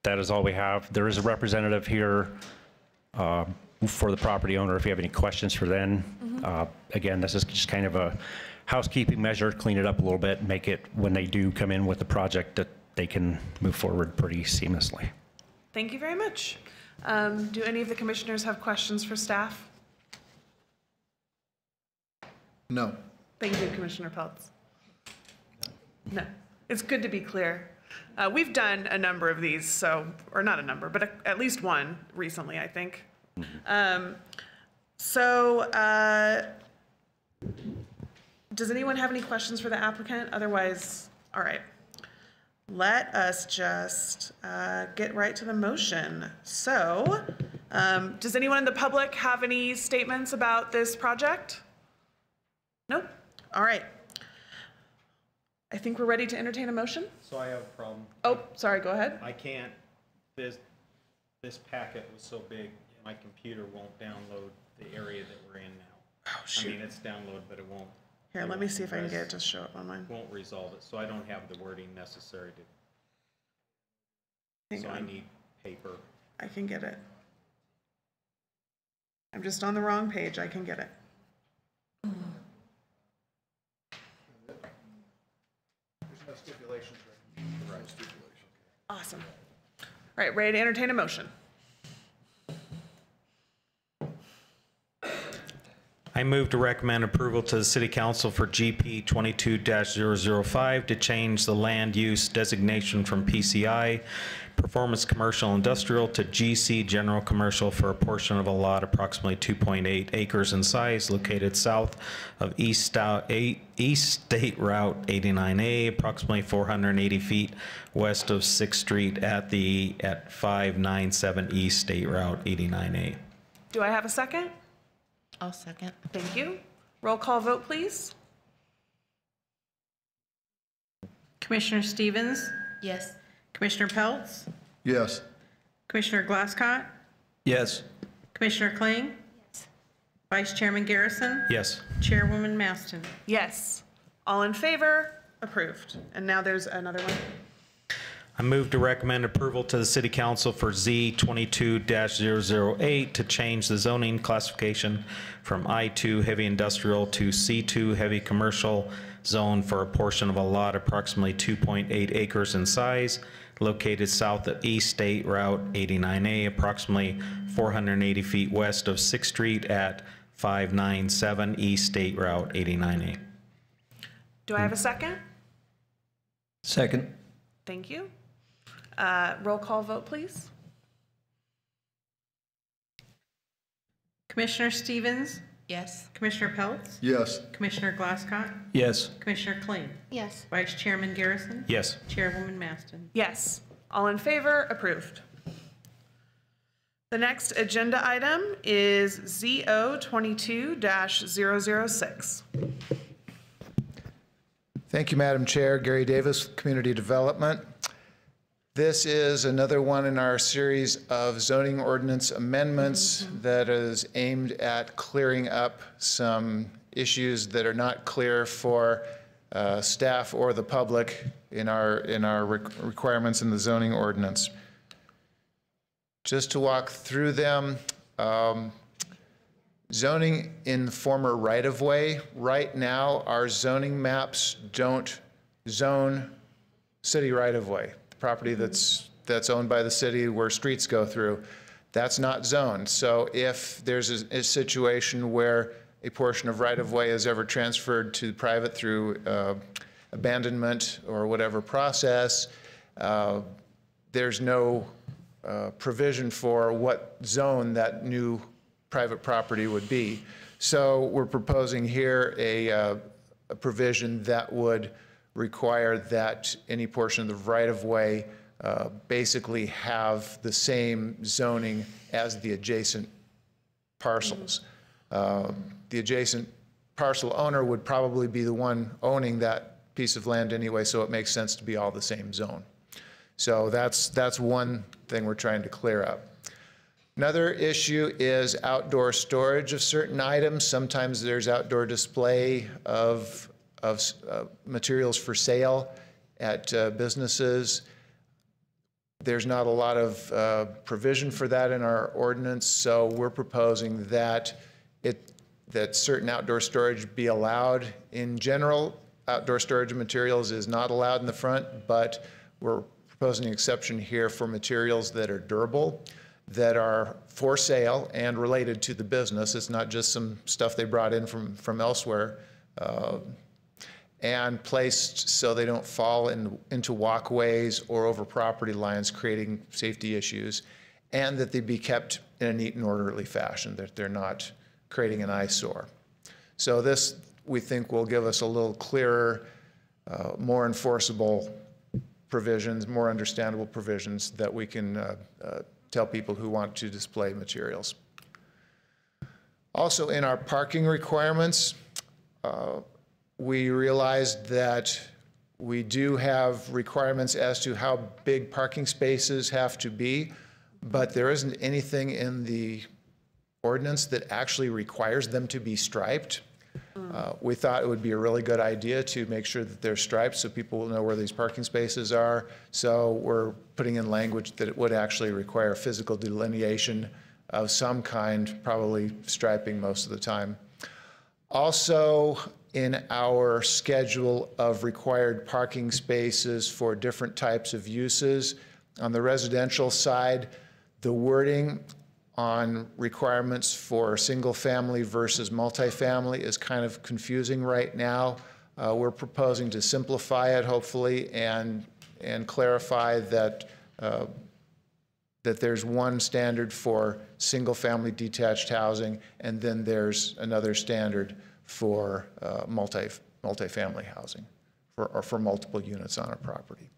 [SPEAKER 4] that is all we have. There is a representative here for the property owner if you have any questions for them. Again, this is just kind of a housekeeping measure, clean it up a little bit, make it, when they do come in with the project, that they can move forward pretty seamlessly.
[SPEAKER 3] Thank you very much. Do any of the commissioners have questions for staff?
[SPEAKER 2] No.
[SPEAKER 3] Thank you, Commissioner Peltz. No, it's good to be clear. We've done a number of these, so, or not a number, but at least one recently, I think. Does anyone have any questions for the applicant? Otherwise, all right. Let us just get right to the motion. So, does anyone in the public have any statements about this project? Nope. All right. I think we're ready to entertain a motion.
[SPEAKER 7] So I have a problem.
[SPEAKER 3] Oh, sorry, go ahead.
[SPEAKER 7] I can't, this packet was so big, my computer won't download the area that we're in now.
[SPEAKER 3] Oh, shoot.
[SPEAKER 7] I mean, it's downloaded, but it won't.
[SPEAKER 3] Here, let me see if I can get it to show up on mine.
[SPEAKER 7] Won't resolve it, so I don't have the wording necessary to.
[SPEAKER 3] Hang on.
[SPEAKER 7] I need paper.
[SPEAKER 3] I can get it. I'm just on the wrong page. I can get it. Awesome. All right, ready to entertain a motion.
[SPEAKER 7] I move to recommend approval to the City Council for GP 22-005 to change the land use designation from PCI, Performance Commercial Industrial, to GC General Commercial for a portion of a lot approximately 2.8 acres in size located south of East State Route 89A, approximately 480 feet west of 6th Street at 597 East State Route 89A.
[SPEAKER 3] Do I have a second?
[SPEAKER 6] I'll second.
[SPEAKER 3] Thank you. Roll call vote, please.
[SPEAKER 8] Commissioner Stevens?
[SPEAKER 6] Yes.
[SPEAKER 8] Commissioner Peltz?
[SPEAKER 2] Yes.
[SPEAKER 8] Commissioner Glasscott?
[SPEAKER 1] Yes.
[SPEAKER 8] Commissioner Kling?
[SPEAKER 22] Yes.
[SPEAKER 8] Vice Chairman Garrison?
[SPEAKER 7] Yes.
[SPEAKER 8] Chairwoman Maston?
[SPEAKER 3] Yes. All in favor? Approved. And now there's another one.
[SPEAKER 7] I move to recommend approval to the City Council for Z 22-008 to change the zoning classification from I2 Heavy Industrial to C2 Heavy Commercial Zone for a portion of a lot approximately 2.8 acres in size, located south of East State Route 89A, approximately 480 feet west of 6th Street at 597 East State Route 89A.
[SPEAKER 3] Do I have a second?
[SPEAKER 1] Second.
[SPEAKER 3] Thank you. Roll call vote, please.
[SPEAKER 8] Commissioner Stevens?
[SPEAKER 6] Yes.
[SPEAKER 8] Commissioner Peltz?
[SPEAKER 2] Yes.
[SPEAKER 8] Commissioner Glasscott?
[SPEAKER 1] Yes.
[SPEAKER 8] Commissioner Kling?
[SPEAKER 22] Yes.
[SPEAKER 8] Vice Chairman Garrison?
[SPEAKER 7] Yes.
[SPEAKER 8] Chairwoman Maston?
[SPEAKER 3] Yes. All in favor? Approved. The next agenda item is ZO 22-006.
[SPEAKER 5] Thank you, Madam Chair. Gary Davis, Community Development. This is another one in our series of zoning ordinance amendments that is aimed at clearing up some issues that are not clear for staff or the public in our requirements in the zoning ordinance. Just to walk through them, zoning in the former right-of-way. Right now, our zoning maps don't zone city right-of-way. The property that's owned by the city where streets go through, that's not zoned. So if there's a situation where a portion of right-of-way is ever transferred to private through abandonment or whatever process, there's no provision for what zone that new private property would be. So we're proposing here a a provision that would require that any portion of the right-of-way basically have the same zoning as the adjacent parcels. The adjacent parcel owner would probably be the one owning that piece of land anyway, so it makes sense to be all the same zone. So that's one thing we're trying to clear up. Another issue is outdoor storage of certain items. Sometimes there's outdoor display of materials for sale at businesses. There's not a lot of provision for that in our ordinance, so we're proposing that certain outdoor storage be allowed. In general, outdoor storage of materials is not allowed in the front, but we're proposing an exception here for materials that are durable, that are for sale and related to the business. It's not just some stuff they brought in from elsewhere, and placed so they don't fall into walkways or over property lines, creating safety issues, and that they be kept in a neat and orderly fashion, that they're not creating an eyesore. So this, we think, will give us a little clearer, more enforceable provisions, more understandable provisions that we can tell people who want to display materials. Also, in our parking requirements, we realized that we do have requirements as to how big parking spaces have to be, but there isn't anything in the ordinance that actually requires them to be striped. We thought it would be a really good idea to make sure that they're striped so people will know where these parking spaces are. So we're putting in language that it would actually require physical delineation of some kind, probably striping most of the time. Also, in our schedule of required parking spaces for different types of uses, on the residential side, the wording on requirements for single family versus multifamily is kind of confusing right now. We're proposing to simplify it, hopefully, and clarify that that there's one standard for single family detached housing, and then there's another standard for multifamily housing for multiple units on a property.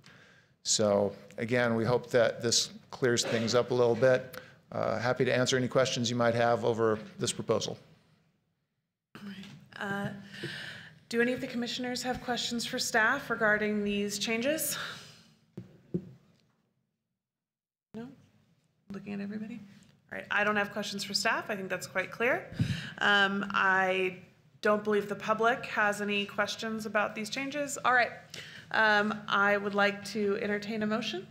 [SPEAKER 5] So again, we hope that this clears things up a little bit. Happy to answer any questions you might have over this proposal.
[SPEAKER 3] Do any of the commissioners have questions for staff regarding these changes? No? Looking at everybody? All right, I don't have questions for staff. I think that's quite clear. I don't believe the public has any questions about these changes. All right, I would like to entertain a motion.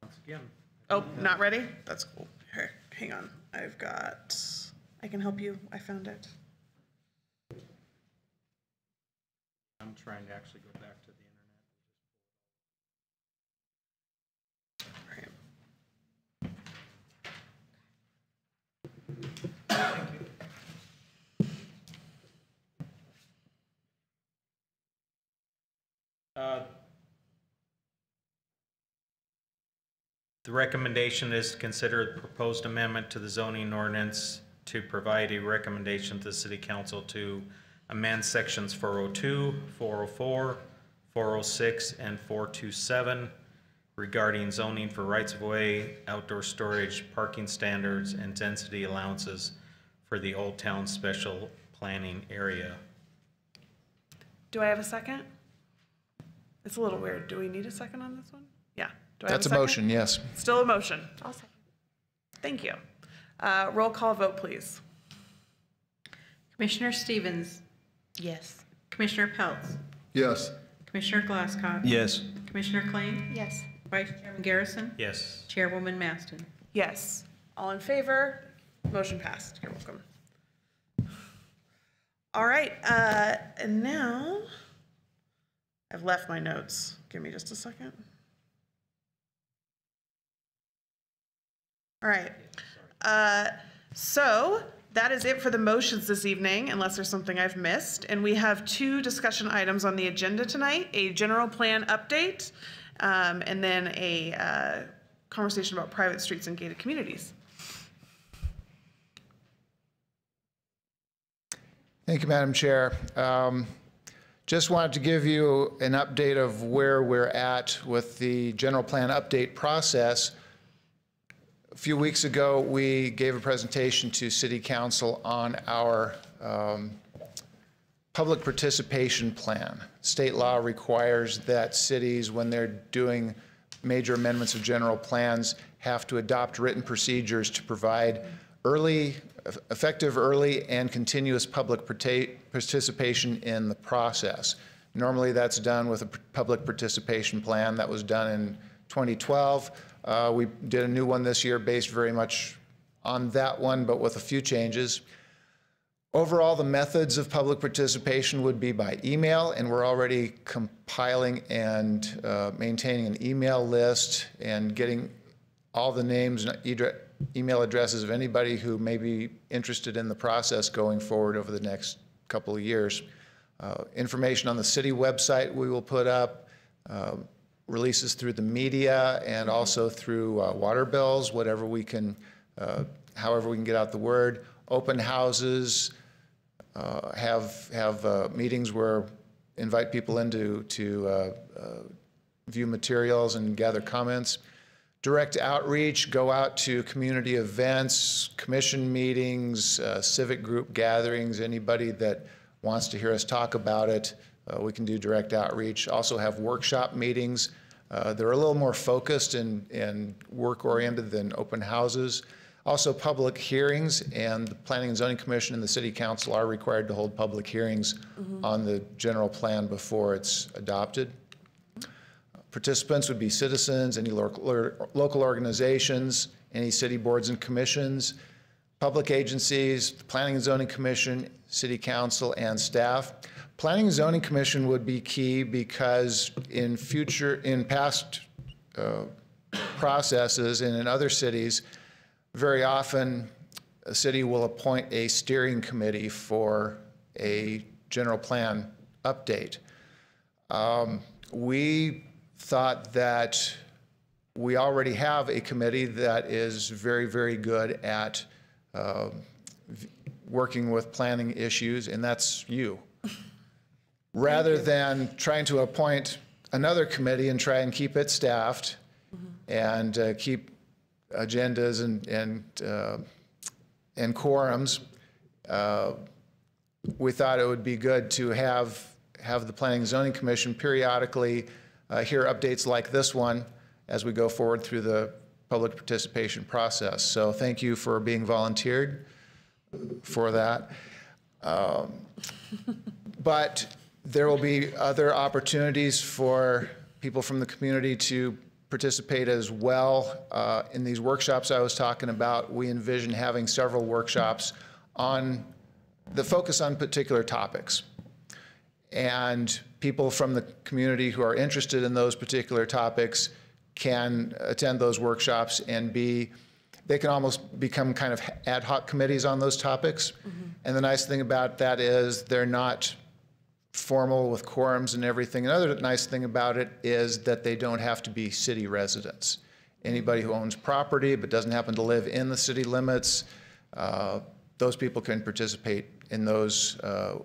[SPEAKER 7] Once again.
[SPEAKER 3] Oh, not ready? That's cool. Here, hang on. I can help you. I found it.
[SPEAKER 7] I'm trying to actually go back to the internet. Thank you. The recommendation is to consider the proposed amendment to the zoning ordinance to provide a recommendation to the City Council to amend sections 402, 404, 406, and 427 regarding zoning for rights-of-way, outdoor storage, parking standards, and density allowances for the Old Town Special Planning Area.
[SPEAKER 3] Do I have a second? It's a little weird. Do we need a second on this one? Yeah.
[SPEAKER 5] That's a motion, yes.
[SPEAKER 3] Still a motion.
[SPEAKER 22] I'll second.
[SPEAKER 3] Thank you. Roll call vote, please.
[SPEAKER 8] Commissioner Stevens?
[SPEAKER 6] Yes.
[SPEAKER 8] Commissioner Peltz?
[SPEAKER 2] Yes.
[SPEAKER 8] Commissioner Glasscock?
[SPEAKER 1] Yes.
[SPEAKER 8] Commissioner Klain?
[SPEAKER 22] Yes.
[SPEAKER 8] Vice Chairman Garrison?
[SPEAKER 7] Yes.
[SPEAKER 8] Chairwoman Maston?
[SPEAKER 3] Yes. All in favor? Motion passed. You're welcome. All right, and now I've left my notes. Give me just a second. All right. So that is it for the motions this evening, unless there's something I've missed. And we have 2 discussion items on the agenda tonight, a general plan update, and then a conversation about private streets and gated communities.
[SPEAKER 5] Thank you, Madam Chair. Just wanted to give you an update of where we're at with the general plan update process. A few weeks ago, we gave a presentation to City Council on our public participation plan. State law requires that cities, when they're doing major amendments of general plans, have to adopt written procedures to provide effective early and continuous public participation in the process. Normally that's done with a public participation plan. That was done in 2012. We did a new one this year based very much on that one, but with a few changes. Overall, the methods of public participation would be by email, and we're already compiling and maintaining an email list and getting all the names and email addresses of anybody who may be interested in the process going forward over the next couple of years. Information on the city website we will put up, releases through the media and also through water bills, whatever we can, however we can get out the word. Open houses, have meetings where invite people in to view materials and gather comments. Direct outreach, go out to community events, commission meetings, civic group gatherings, anybody that wants to hear us talk about it, we can do direct outreach. Also have workshop meetings. They're a little more focused and work-oriented than open houses. Also public hearings, and the Planning and Zoning Commission and the City Council are required to hold public hearings on the general plan before it's adopted. Participants would be citizens, any local organizations, any city boards and commissions, public agencies, the Planning and Zoning Commission, City Council, and staff. Planning and Zoning Commission would be key because in past processes and in other cities, very often a city will appoint a steering committee for a general plan update. We thought that we already have a committee that is very, very good at working with planning issues, and that's you. Rather than trying to appoint another committee and try and keep it staffed and keep agendas and quorums, we thought it would be good to have the Planning and Zoning Commission periodically hear updates like this one as we go forward through the public participation process. So thank you for being volunteered for that. But there will be other opportunities for people from the community to participate as well. In these workshops I was talking about, we envision having several workshops on the focus on particular topics. And people from the community who are interested in those particular topics can attend those workshops and they can almost become kind of ad hoc committees on those topics. And the nice thing about that is they're not formal with quorums and everything. Another nice thing about it is that they don't have to be city residents. Anybody who owns property but doesn't happen to live in the city limits, those people can participate in those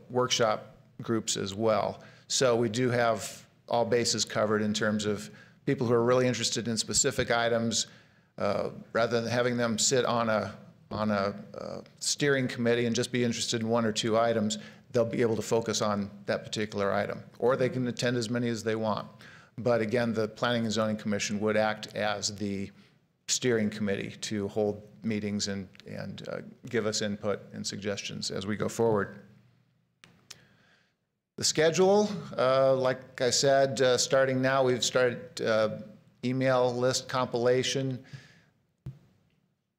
[SPEAKER 5] workshop groups as well. So we do have all bases covered in terms of people who are really interested in specific items, rather than having them sit on a steering committee and just be interested in one or two items. They'll be able to focus on that particular item, or they can attend as many as they want. But again, the Planning and Zoning Commission would act as the steering committee to hold meetings and give us input and suggestions as we go forward. The schedule, like I said, starting now, we've started email list compilation,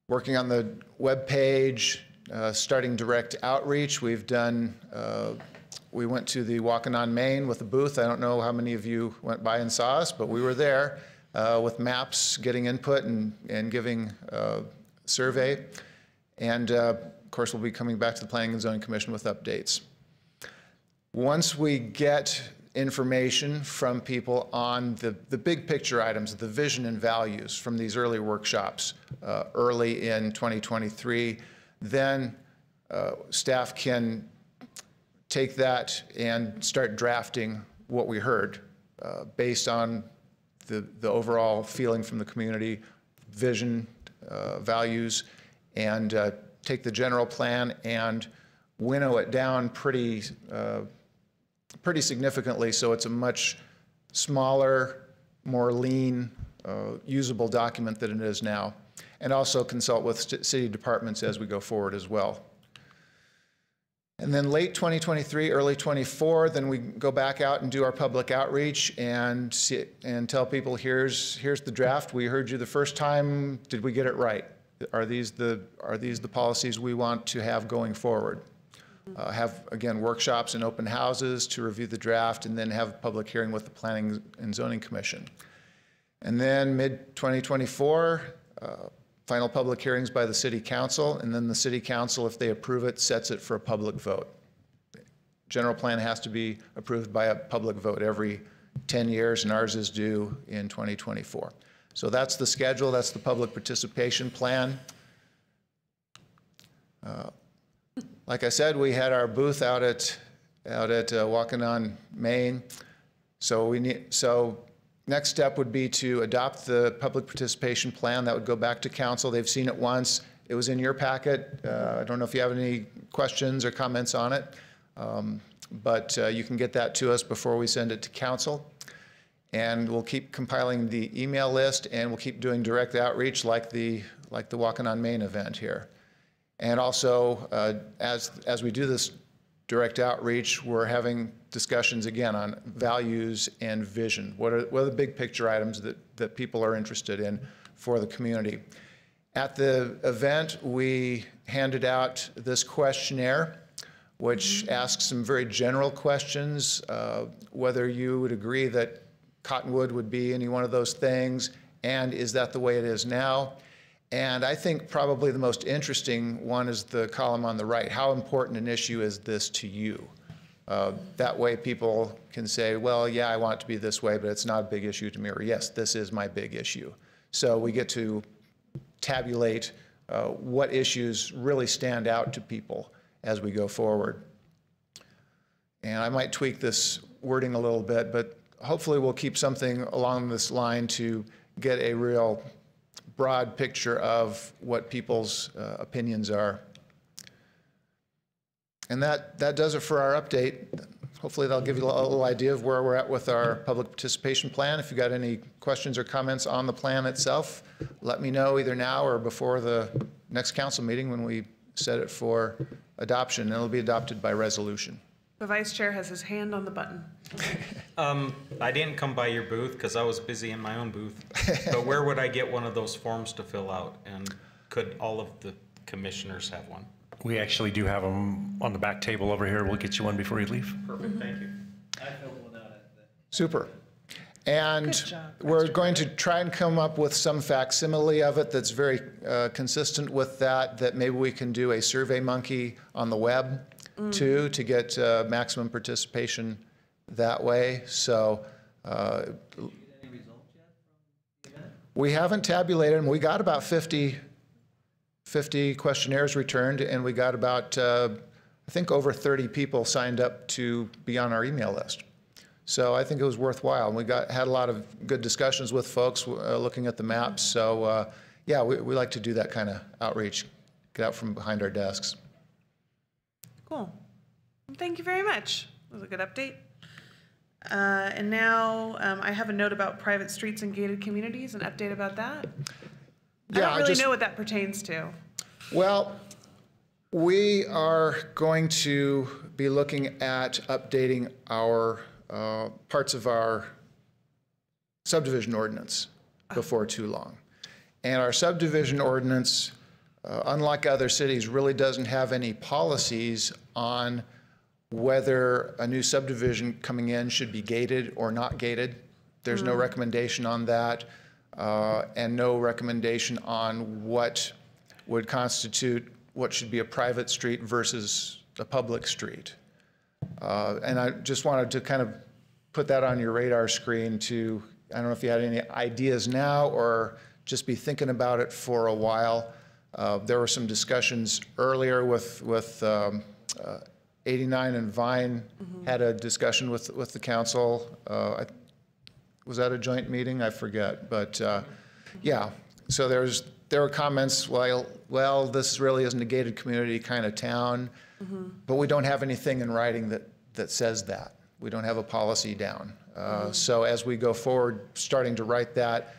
[SPEAKER 5] working on the web page, starting direct outreach. We've done, we went to the Walking on Main with a booth. I don't know how many of you went by and saw us, but we were there with maps, getting input and giving a survey. And of course, we'll be coming back to the Planning and Zoning Commission with updates. Once we get information from people on the big picture items, the vision and values from these early workshops early in 2023, then staff can take that and start drafting what we heard based on the overall feeling from the community, vision, values, and take the general plan and winnow it down pretty significantly so it's a much smaller, more lean, usable document than it is now. And also consult with city departments as we go forward as well. And then late 2023, early 24, then we go back out and do our public outreach and tell people, here's the draft. We heard you the first time. Did we get it right? Are these the policies we want to have going forward? Have, again, workshops and open houses to review the draft, and then have a public hearing with the Planning and Zoning Commission. And then mid-2024, final public hearings by the City Council, and then the City Council, if they approve it, sets it for a public vote. General plan has to be approved by a public vote every 10 years, and ours is due in 2024. So that's the schedule, that's the public participation plan. Like I said, we had our booth out at Walking on Main. So next step would be to adopt the public participation plan. That would go back to council. They've seen it once. It was in your packet. I don't know if you have any questions or comments on it, but you can get that to us before we send it to council. And we'll keep compiling the email list, and we'll keep doing direct outreach like the Walking on Main event here. And also, as we do this direct outreach, we're having discussions again on values and vision. What are the big picture items that people are interested in for the community? At the event, we handed out this questionnaire, which asks some very general questions, whether you would agree that Cottonwood would be any one of those things, and is that the way it is now? And I think probably the most interesting one is the column on the right. How important an issue is this to you? That way people can say, well, yeah, I want it to be this way, but it's not a big issue to me, or yes, this is my big issue. So we get to tabulate what issues really stand out to people as we go forward. And I might tweak this wording a little bit, but hopefully we'll keep something along this line to get a real broad picture of what people's opinions are. And that does it for our update. Hopefully that'll give you a little idea of where we're at with our public participation plan. If you've got any questions or comments on the plan itself, let me know either now or before the next council meeting when we set it for adoption. It'll be adopted by resolution.
[SPEAKER 3] The vice chair has his hand on the button.
[SPEAKER 7] I didn't come by your booth because I was busy in my own booth, but where would I get one of those forms to fill out? And could all of the commissioners have one?
[SPEAKER 4] We actually do have them on the back table over here. We'll get you one before you leave.
[SPEAKER 7] Perfect, thank you.
[SPEAKER 9] I filled one out at the...
[SPEAKER 5] Super. And we're going to try and come up with some facsimile of it that's very consistent with that maybe we can do a Survey Monkey on the web too, to get maximum participation that way. So we haven't tabulated them. We got about 50 questionnaires returned, and we got about, I think, over 30 people signed up to be on our email list. So I think it was worthwhile. And we had a lot of good discussions with folks looking at the maps. So yeah, we like to do that kind of outreach, get out from behind our desks.
[SPEAKER 3] Cool. Thank you very much. That was a good update. And now I have a note about private streets and gated communities, an update about that. I don't really know what that pertains to.
[SPEAKER 5] Well, we are going to be looking at updating our parts of our subdivision ordinance before too long. And our subdivision ordinance, unlike other cities, really doesn't have any policies on whether a new subdivision coming in should be gated or not gated. There's no recommendation on that, and no recommendation on what would constitute what should be a private street versus a public street. And I just wanted to kind of put that on your radar screen to, I don't know if you had any ideas now or just be thinking about it for a while. There were some discussions earlier with 89 and Vine had a discussion with the council. Was that a joint meeting? I forget, but yeah. So there were comments, well, this really isn't a gated community kind of town, but we don't have anything in writing that says that. We don't have a policy down. So as we go forward, starting to write that,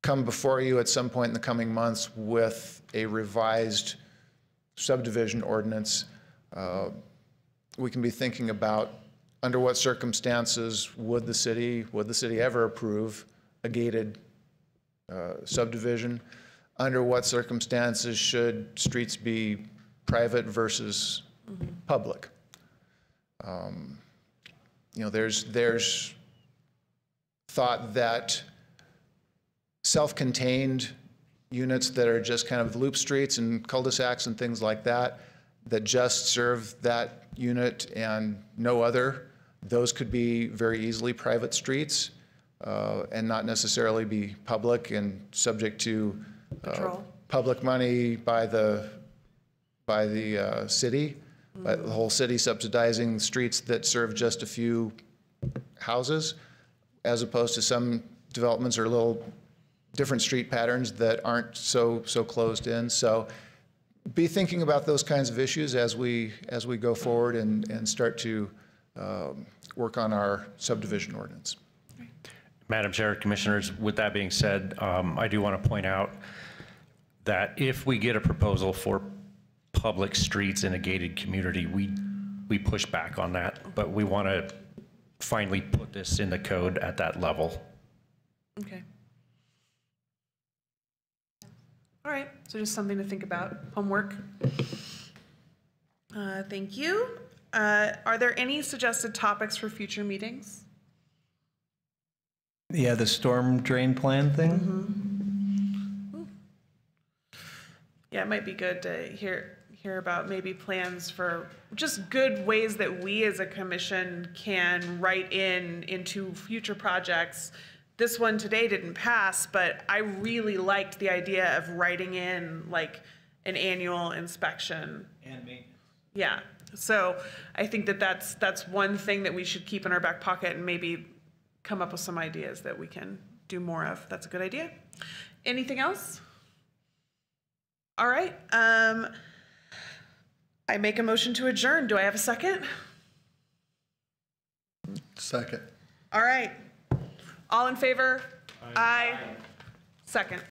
[SPEAKER 5] come before you at some point in the coming months with a revised subdivision ordinance, we can be thinking about under what circumstances would the city ever approve a gated subdivision? Under what circumstances should streets be private versus public? You know, there's thought that self-contained units that are just kind of loop streets and cul-de-sacs and things like that, that just serve that unit and no other, those could be very easily private streets and not necessarily be public and subject to public money by the city, by the whole city subsidizing streets that serve just a few houses, as opposed to some developments are a little different street patterns that aren't so closed in. So be thinking about those kinds of issues as we go forward and start to work on our subdivision ordinance.
[SPEAKER 4] Madam Chair, Commissioners, with that being said, I do want to point out that if we get a proposal for public streets in a gated community, we push back on that, but we want to finally put this in the code at that level.
[SPEAKER 3] Okay. All right, so just something to think about, homework. Thank you. Are there any suggested topics for future meetings?
[SPEAKER 1] Yeah, the storm drain plan thing?
[SPEAKER 3] Yeah, it might be good to hear about maybe plans for just good ways that we as a commission can write into future projects. This one today didn't pass, but I really liked the idea of writing in like an annual inspection.
[SPEAKER 1] And maintenance.
[SPEAKER 3] Yeah, so I think that's one thing that we should keep in our back pocket and maybe come up with some ideas that we can do more of. That's a good idea. Anything else? All right. I make a motion to adjourn. Do I have a second?
[SPEAKER 2] Second.
[SPEAKER 3] All right. All in favor? Aye. Second.